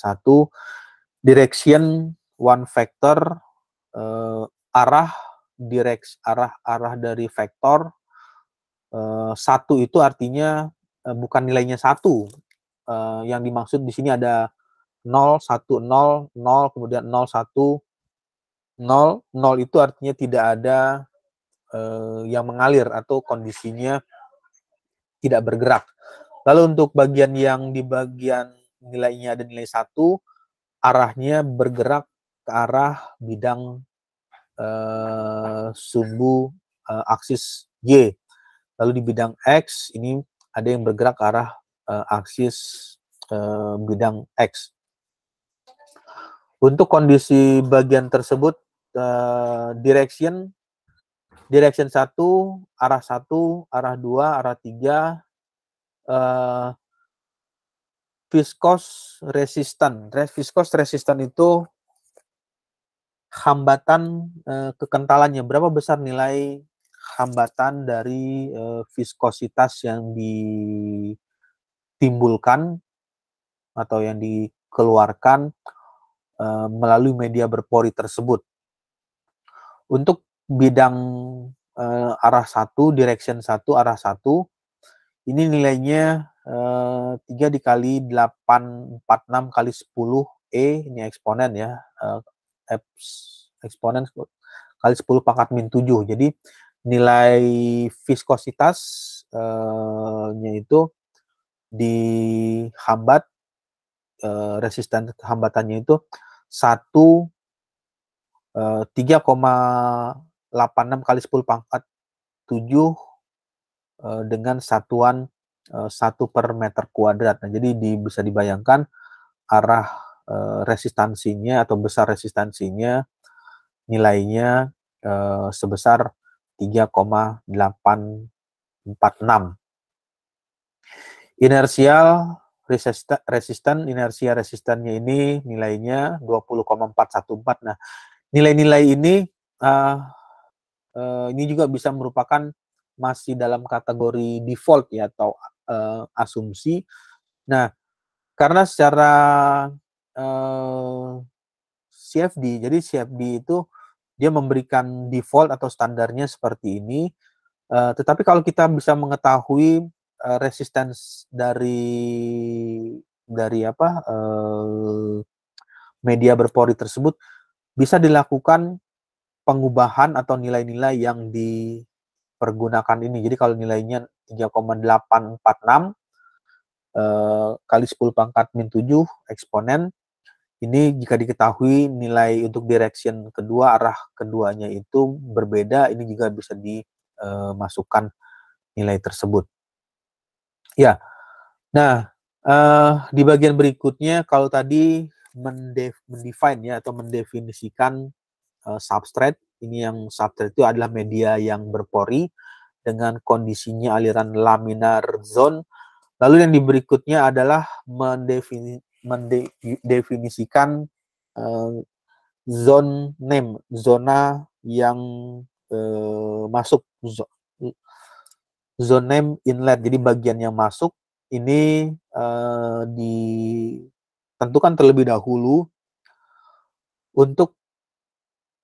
direction one vector, arah dari vektor 1 itu artinya bukan nilainya 1. Yang dimaksud di sini ada 0, 1, 0, 0, kemudian 0, 1, 0. 0 itu artinya tidak ada yang mengalir atau kondisinya tidak bergerak. Lalu untuk bagian yang di bagian nilainya ada nilai 1, arahnya bergerak ke arah bidang sumbu aksis Y. Lalu di bidang X ini ada yang bergerak ke arah aksis bidang X. Untuk kondisi bagian tersebut, direction 1, arah 1, arah 2, arah 3, viscous resistan itu hambatan kekentalannya, berapa besar nilai hambatan dari viskositas yang ditimbulkan atau yang dikeluarkan melalui media berpori tersebut. Untuk bidang arah 1, direction 1, arah 1, ini nilainya 3 dikali 846 kali 10 E, ini eksponen ya, eksponen kali 10 pangkat min 7. Jadi nilai viskositasnya itu dihambat, resisten hambatannya itu 3,86 kali 10 pangkat 7 dengan satuan 1 per meter kuadrat. Nah, jadi bisa dibayangkan arah resistansinya atau besar resistansinya nilainya sebesar 3,846. Inersial resistannya ini nilainya 20,414. Nah, nilai-nilai ini juga bisa merupakan masih dalam kategori default ya atau asumsi. Nah, karena secara CFD, jadi CFD itu dia memberikan default atau standarnya seperti ini. Tetapi kalau kita bisa mengetahui resistance dari media berpori tersebut, bisa dilakukan pengubahan atau nilai-nilai yang dipergunakan ini. Jadi kalau nilainya 3,846 kali 10 pangkat min 7 eksponen, ini jika diketahui nilai untuk direction kedua, arah keduanya itu berbeda, ini juga bisa dimasukkan nilai tersebut. Ya, nah di bagian berikutnya kalau tadi mendefine ya atau mendefinisikan substrate, ini yang substrate itu adalah media yang berpori dengan kondisinya aliran laminar zone. Lalu yang di berikutnya adalah mendefinisikan zone name, zona yang masuk, zone name inlet. Jadi bagian yang masuk ini ditentukan terlebih dahulu. Untuk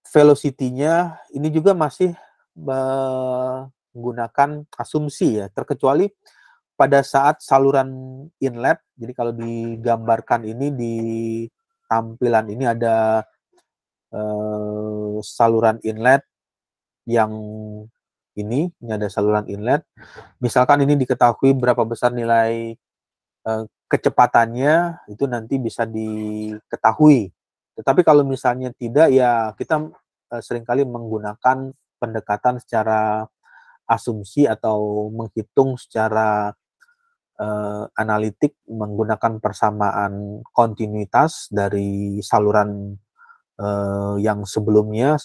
velocity-nya ini juga masih menggunakan asumsi ya, terkecuali pada saat saluran inlet. Jadi kalau digambarkan ini di tampilan ini ada saluran inlet yang ini ada saluran inlet. Misalkan ini diketahui berapa besar nilai kecepatannya itu nanti bisa diketahui. Tetapi kalau misalnya tidak, ya kita seringkali menggunakan pendekatan secara asumsi atau menghitung secara analitik menggunakan persamaan kontinuitas dari saluran yang sebelumnya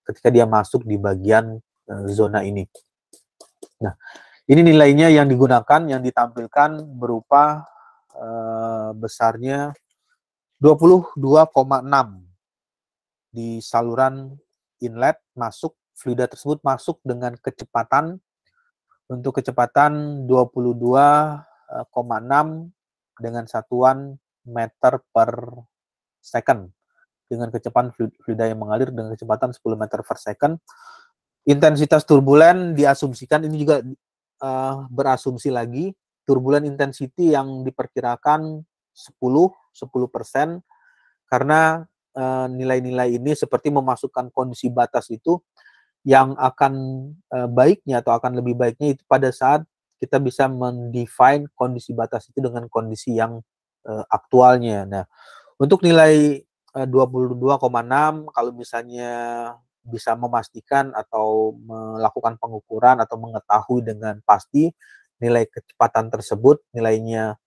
ketika dia masuk di bagian zona ini. Nah, ini nilainya yang digunakan, yang ditampilkan berupa besarnya 22,6 di saluran inlet masuk, fluida tersebut masuk dengan kecepatan, untuk kecepatan 22,6 dengan satuan meter per second, dengan kecepatan fluida yang mengalir dengan kecepatan 10 meter per second. Intensitas turbulen diasumsikan, ini juga berasumsi lagi, turbulen intensity yang diperkirakan 10%, karena nilai-nilai ini seperti memasukkan kondisi batas itu yang akan baiknya atau akan lebih baiknya itu pada saat kita bisa mendefine kondisi batas itu dengan kondisi yang aktualnya. Nah, untuk nilai 22,6 kalau misalnya bisa memastikan atau melakukan pengukuran atau mengetahui dengan pasti nilai kecepatan tersebut nilainya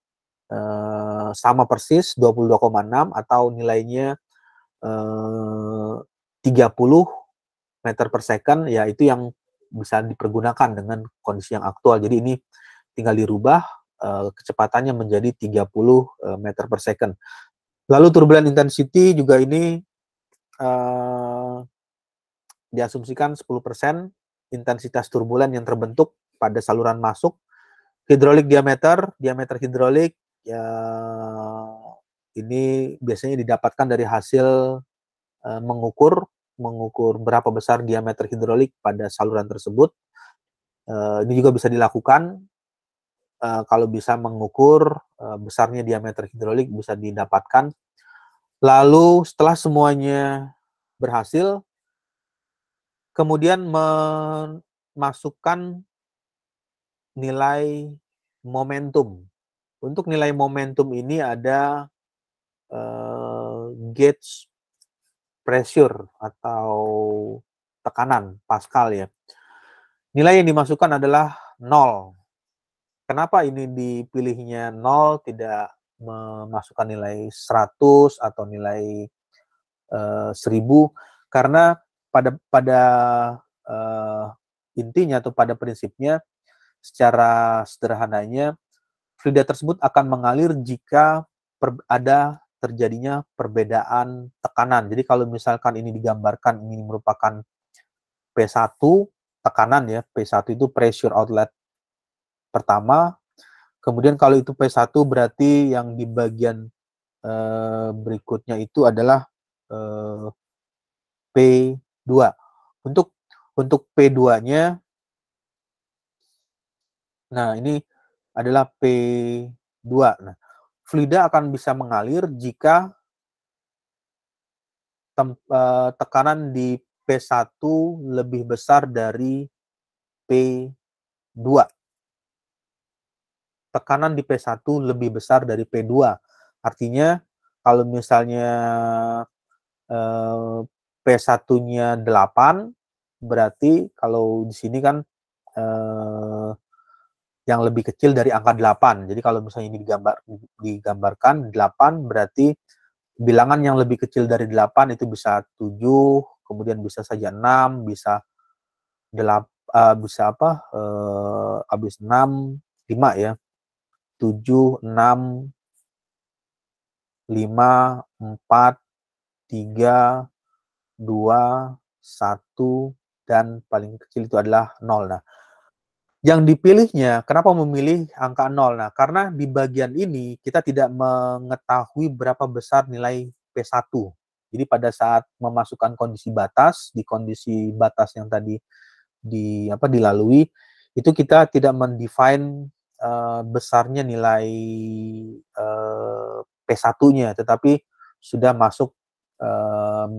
sama persis 22,6 atau nilainya 30 meter per second, ya itu yang bisa dipergunakan dengan kondisi yang aktual. Jadi ini tinggal dirubah kecepatannya menjadi 30 meter per second. Lalu turbulent intensity juga ini diasumsikan 10% intensitas turbulen yang terbentuk pada saluran masuk. Hidrolik diameter hidrolik ya ini biasanya didapatkan dari hasil mengukur berapa besar diameter hidrolik pada saluran tersebut. Ini juga bisa dilakukan kalau bisa mengukur besarnya diameter hidrolik bisa didapatkan. Lalu setelah semuanya berhasil, kemudian memasukkan nilai momentum. Untuk nilai momentum ini ada gauge pressure atau tekanan Pascal ya. Nilai yang dimasukkan adalah 0. Kenapa ini dipilihnya 0, tidak memasukkan nilai 100 atau nilai 1000? Karena pada intinya atau pada prinsipnya, secara sederhananya, fluida tersebut akan mengalir jika ada terjadinya perbedaan tekanan. Jadi kalau misalkan ini digambarkan, ini merupakan P1, tekanan ya, P1 itu pressure outlet pertama, kemudian kalau itu P1 berarti yang di bagian berikutnya itu adalah P2. Untuk P2-nya, nah ini adalah P2. Nah, fluida akan bisa mengalir jika tekanan di P1 lebih besar dari P2. Tekanan di P1 lebih besar dari P2. Artinya kalau misalnya P1-nya 8, berarti kalau di sini kan yang lebih kecil dari angka 8. Jadi kalau misalnya ini digambarkan 8, berarti bilangan yang lebih kecil dari 8 itu bisa 7, kemudian bisa saja 6, bisa habis 6, 5 ya. 7, 6, 5, 4, 3, 2, 1, dan paling kecil itu adalah 0. Nah, yang dipilihnya, kenapa memilih angka 0? Nah, karena di bagian ini kita tidak mengetahui berapa besar nilai P1. Jadi pada saat memasukkan kondisi batas, di kondisi batas yang tadi dilalui, itu kita tidak mendefine besarnya nilai P1-nya, tetapi sudah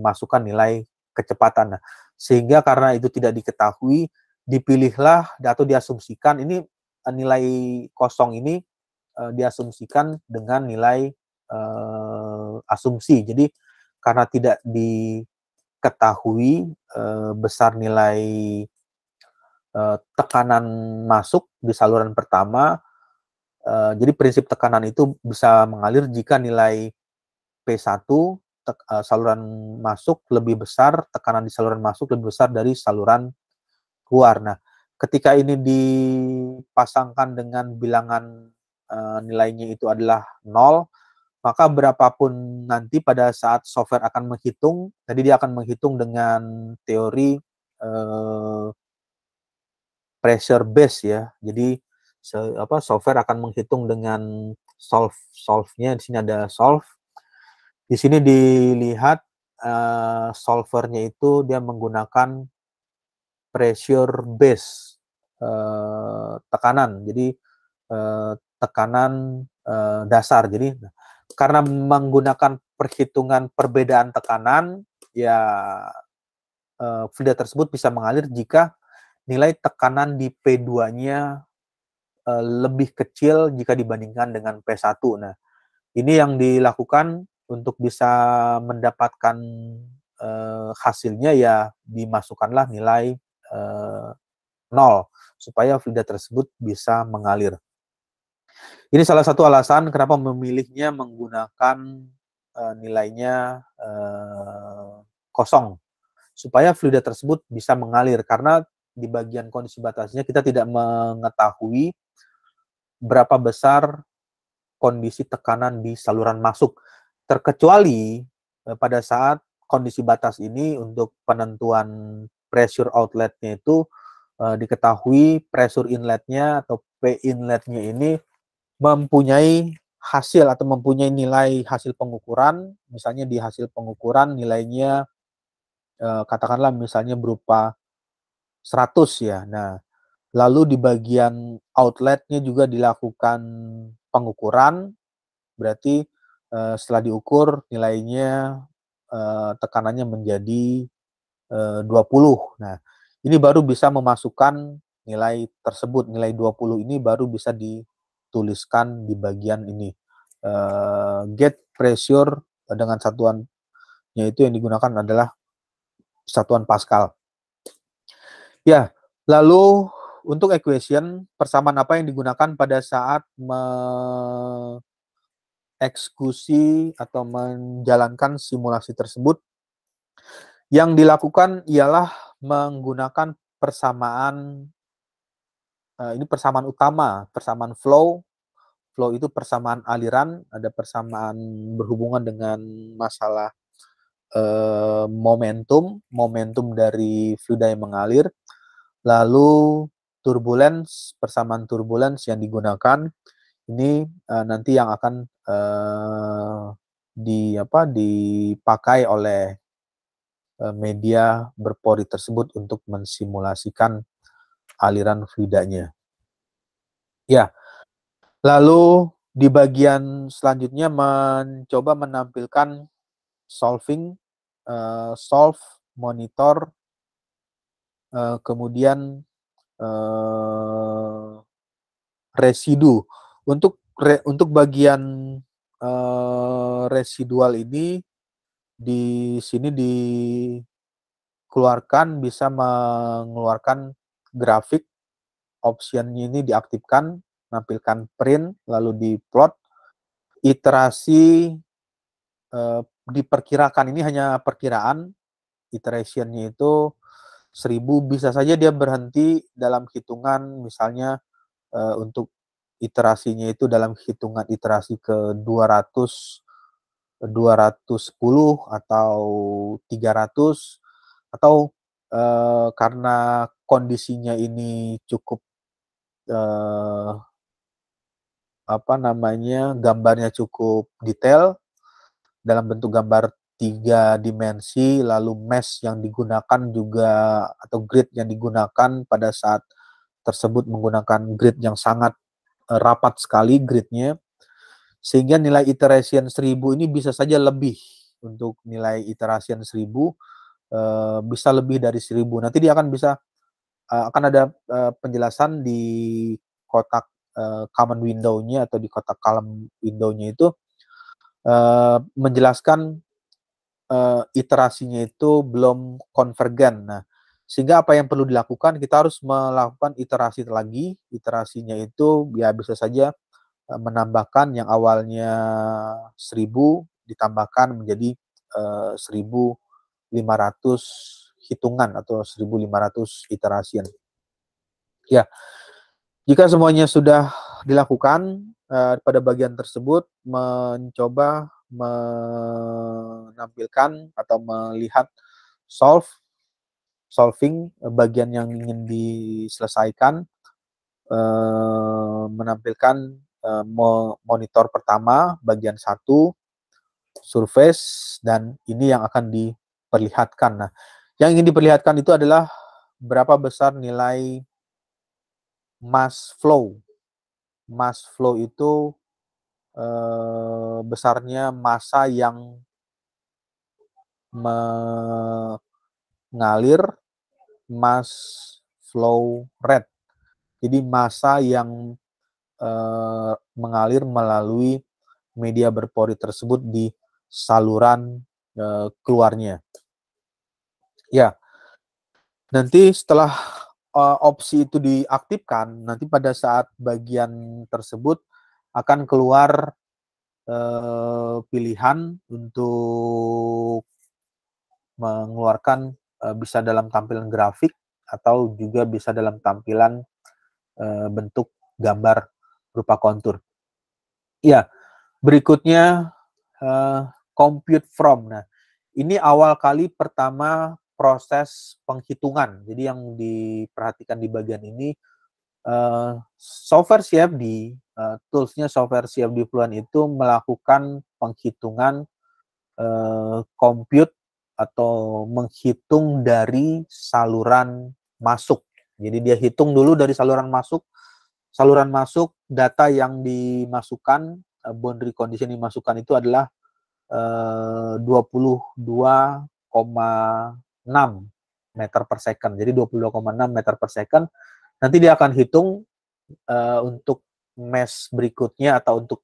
masukkan nilai kecepatan. Nah, sehingga karena itu tidak diketahui, dipilihlah atau diasumsikan ini nilai kosong ini diasumsikan dengan nilai asumsi. Jadi karena tidak diketahui besar nilai tekanan masuk di saluran pertama, jadi prinsip tekanan itu bisa mengalir jika nilai P1 saluran masuk lebih besar, tekanan di saluran masuk lebih besar dari saluran keluar. Nah, ketika ini dipasangkan dengan bilangan nilainya itu adalah 0, maka berapapun nanti pada saat software akan menghitung, tadi dia akan menghitung dengan teori pressure base ya. Jadi software akan menghitung dengan solve-nya. Di sini ada solve. Di sini dilihat solvernya itu dia menggunakan pressure base, tekanan. Jadi tekanan dasar. Jadi karena menggunakan perhitungan perbedaan tekanan, ya fluida tersebut bisa mengalir jika nilai tekanan di P2-nya lebih kecil jika dibandingkan dengan P1. Nah, ini yang dilakukan untuk bisa mendapatkan hasilnya, ya dimasukkanlah nilai 0 supaya fluida tersebut bisa mengalir. Ini salah satu alasan kenapa memilihnya menggunakan nilainya kosong, supaya fluida tersebut bisa mengalir, karena di bagian kondisi batasnya kita tidak mengetahui berapa besar kondisi tekanan di saluran masuk, terkecuali pada saat kondisi batas ini untuk penentuan pressure outletnya itu diketahui pressure inletnya atau P inletnya ini mempunyai hasil atau mempunyai nilai hasil pengukuran, misalnya di hasil pengukuran nilainya katakanlah misalnya berupa 100 ya. Nah, lalu di bagian outletnya juga dilakukan pengukuran, berarti setelah diukur nilainya tekanannya menjadi 20. Nah, ini baru bisa memasukkan nilai tersebut. Nilai 20 ini baru bisa dituliskan di bagian ini. Gauge pressure dengan satuannya itu yang digunakan adalah satuan Pascal. Ya, lalu untuk equation, persamaan apa yang digunakan pada saat mengeksekusi atau menjalankan simulasi tersebut? Yang dilakukan ialah menggunakan persamaan, ini persamaan utama, persamaan flow. Flow itu persamaan aliran, ada persamaan berhubungan dengan masalah momentum dari fluida yang mengalir. Lalu turbulence, persamaan turbulence yang digunakan ini nanti yang akan dipakai oleh media berpori tersebut untuk mensimulasikan aliran fluidanya. Ya, lalu di bagian selanjutnya mencoba menampilkan solve, monitor, kemudian residu. Untuk bagian residual ini di sini dikeluarkan, bisa mengeluarkan grafik, optionnya ini diaktifkan, menampilkan print, lalu di plot. Iterasi diperkirakan, ini hanya perkiraan, iterationnya itu 1000, bisa saja dia berhenti dalam hitungan, misalnya untuk iterasinya itu dalam hitungan iterasi ke 200, 210 atau 300, atau karena kondisinya ini cukup gambarnya cukup detail dalam bentuk gambar 3 dimensi, lalu mesh yang digunakan juga atau grid yang digunakan pada saat tersebut menggunakan grid yang sangat rapat sekali gridnya, sehingga nilai iteration 1000 ini bisa saja lebih. Untuk nilai iteration 1000 bisa lebih dari 1000. Nanti dia akan ada penjelasan di kotak common window-nya atau di kotak column window-nya itu menjelaskan iterasinya itu belum konvergen. Nah, sehingga apa yang perlu dilakukan, kita harus melakukan iterasi lagi. Iterasinya itu ya bisa saja menambahkan yang awalnya 1000 ditambahkan menjadi 1500 hitungan atau 1500 iterasian. Ya, jika semuanya sudah dilakukan, pada bagian tersebut mencoba menampilkan atau melihat solving bagian yang ingin diselesaikan, menampilkan monitor pertama bagian 1, surface, dan ini yang akan diperlihatkan. Nah, yang ingin diperlihatkan itu adalah berapa besar nilai mass flow. Mass flow itu besarnya massa yang mengalir, mass flow rate. Jadi massa yang mengalir melalui media berpori tersebut di saluran keluarnya. Ya, nanti setelah opsi itu diaktifkan, nanti pada saat bagian tersebut akan keluar pilihan untuk mengeluarkan bisa dalam tampilan grafik atau juga bisa dalam tampilan bentuk gambar berupa kontur. Ya, berikutnya compute from. Nah, ini awal kali pertama proses penghitungan. Jadi yang diperhatikan di bagian ini software CFD, toolsnya software CFD Fluent itu melakukan penghitungan compute atau menghitung dari saluran masuk. Jadi dia hitung dulu dari saluran masuk data yang dimasukkan, boundary condition dimasukkan itu adalah 22,6 meter per second. Jadi 22,6 meter per second. Nanti dia akan hitung untuk mesh berikutnya atau untuk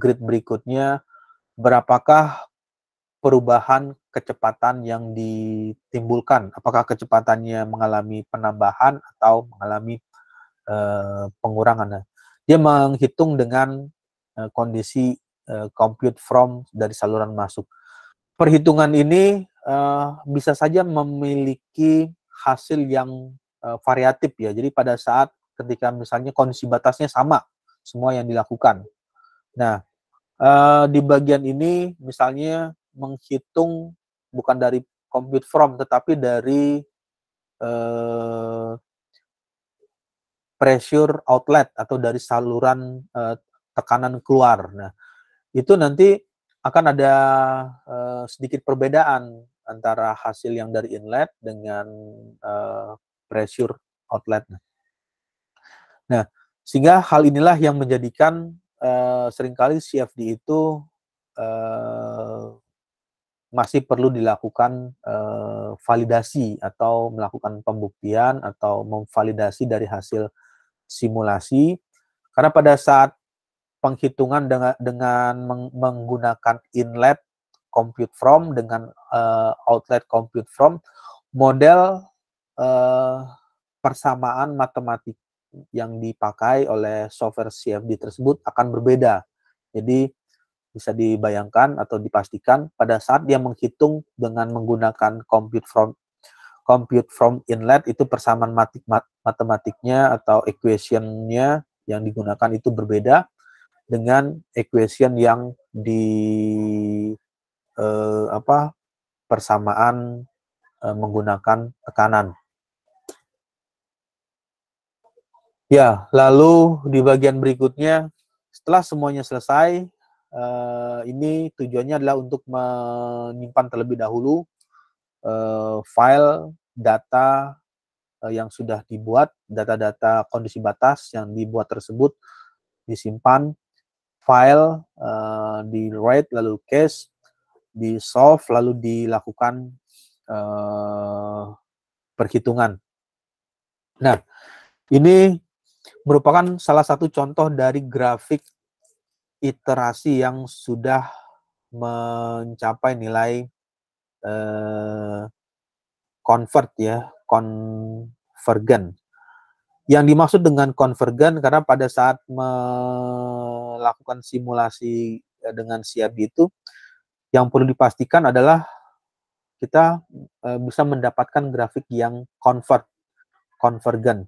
grid berikutnya berapakah perubahan kecepatan yang ditimbulkan. Apakah kecepatannya mengalami penambahan atau mengalami pengurangan. Dia menghitung dengan kondisi compute from dari saluran masuk. Perhitungan ini bisa saja memiliki hasil yang variatif ya. Jadi pada saat ketika misalnya kondisi batasnya sama semua yang dilakukan. Nah, di bagian ini misalnya menghitung bukan dari compute from tetapi dari pressure outlet atau dari saluran tekanan keluar. Nah, itu nanti akan ada sedikit perbedaan antara hasil yang dari inlet dengan pressure outlet. Nah, sehingga hal inilah yang menjadikan seringkali CFD itu masih perlu dilakukan validasi atau melakukan pembuktian atau memvalidasi dari hasil simulasi. Karena pada saat penghitungan dengan menggunakan inlet compute from dengan outlet compute from, model persamaan matematik yang dipakai oleh software CFD tersebut akan berbeda. Jadi bisa dibayangkan atau dipastikan pada saat dia menghitung dengan menggunakan compute from inlet, itu persamaan matematiknya atau equation-nya yang digunakan itu berbeda dengan equation yang persamaan menggunakan tekanan. Ya, lalu di bagian berikutnya setelah semuanya selesai, ini tujuannya adalah untuk menyimpan terlebih dahulu file data yang sudah dibuat, data-data kondisi batas yang dibuat tersebut disimpan, file di write, lalu cache, di solve, lalu dilakukan perhitungan. Nah, ini merupakan salah satu contoh dari grafik iterasi yang sudah mencapai nilai convert ya, konvergen. Yang dimaksud dengan konvergen karena pada saat melakukan simulasi dengan CFD itu, yang perlu dipastikan adalah kita bisa mendapatkan grafik yang konvergen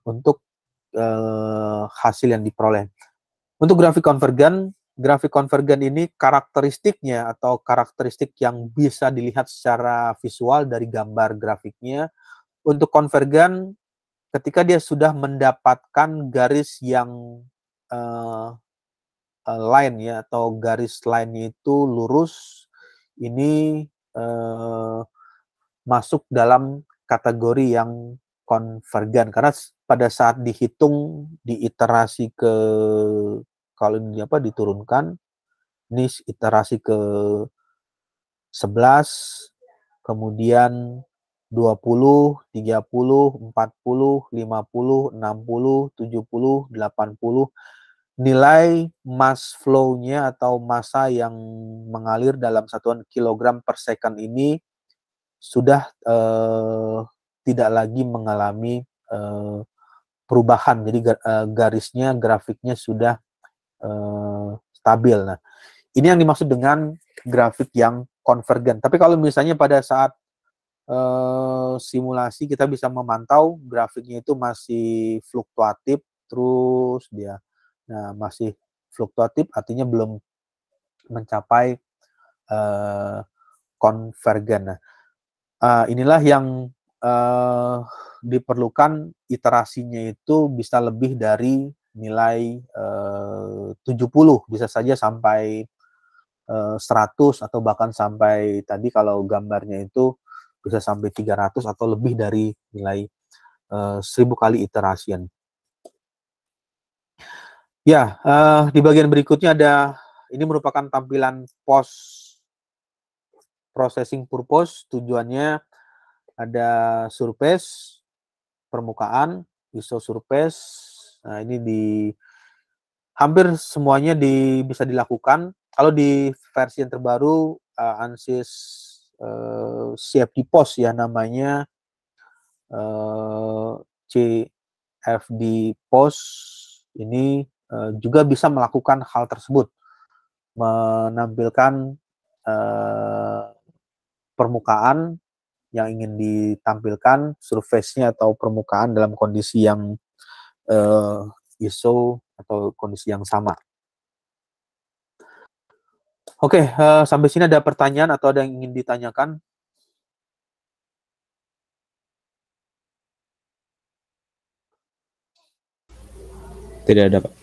untuk hasil yang diperoleh. Untuk grafik konvergen ini karakteristiknya atau karakteristik yang bisa dilihat secara visual dari gambar grafiknya. Untuk konvergen, ketika dia sudah mendapatkan garis yang line ya, atau garis line itu lurus, ini masuk dalam kategori yang konvergen karena pada saat dihitung di iterasi ke, kalau ini diturunkan, ini iterasi ke 11, kemudian 20, 30, 40, 50, 60, 70, 80, nilai mass flow-nya atau massa yang mengalir dalam satuan kilogram per second ini sudah tidak lagi mengalami perubahan. Jadi garisnya, grafiknya sudah stabil. Nah, ini yang dimaksud dengan grafik yang konvergen. Tapi kalau misalnya pada saat simulasi kita bisa memantau grafiknya itu masih fluktuatif terus dia. Nah, masih fluktuatif artinya belum mencapai konvergen. Nah, inilah yang diperlukan iterasinya itu bisa lebih dari nilai 70, bisa saja sampai 100 atau bahkan sampai tadi kalau gambarnya itu bisa sampai 300 atau lebih dari nilai 1000 kali iterasian. Ya, di bagian berikutnya ada, ini merupakan tampilan post processing purpose. Tujuannya ada surface, permukaan, isosurface. Nah, ini hampir semuanya bisa dilakukan. Kalau di versi yang terbaru, ANSYS CFD POS ya namanya, CFD POS ini juga bisa melakukan hal tersebut, menampilkan permukaan yang ingin ditampilkan, surface-nya atau permukaan dalam kondisi yang ISO atau kondisi yang sama. Oke, sampai sini ada pertanyaan atau ada yang ingin ditanyakan? Tidak ada, Pak.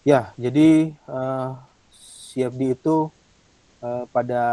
Ya, jadi CFD itu pada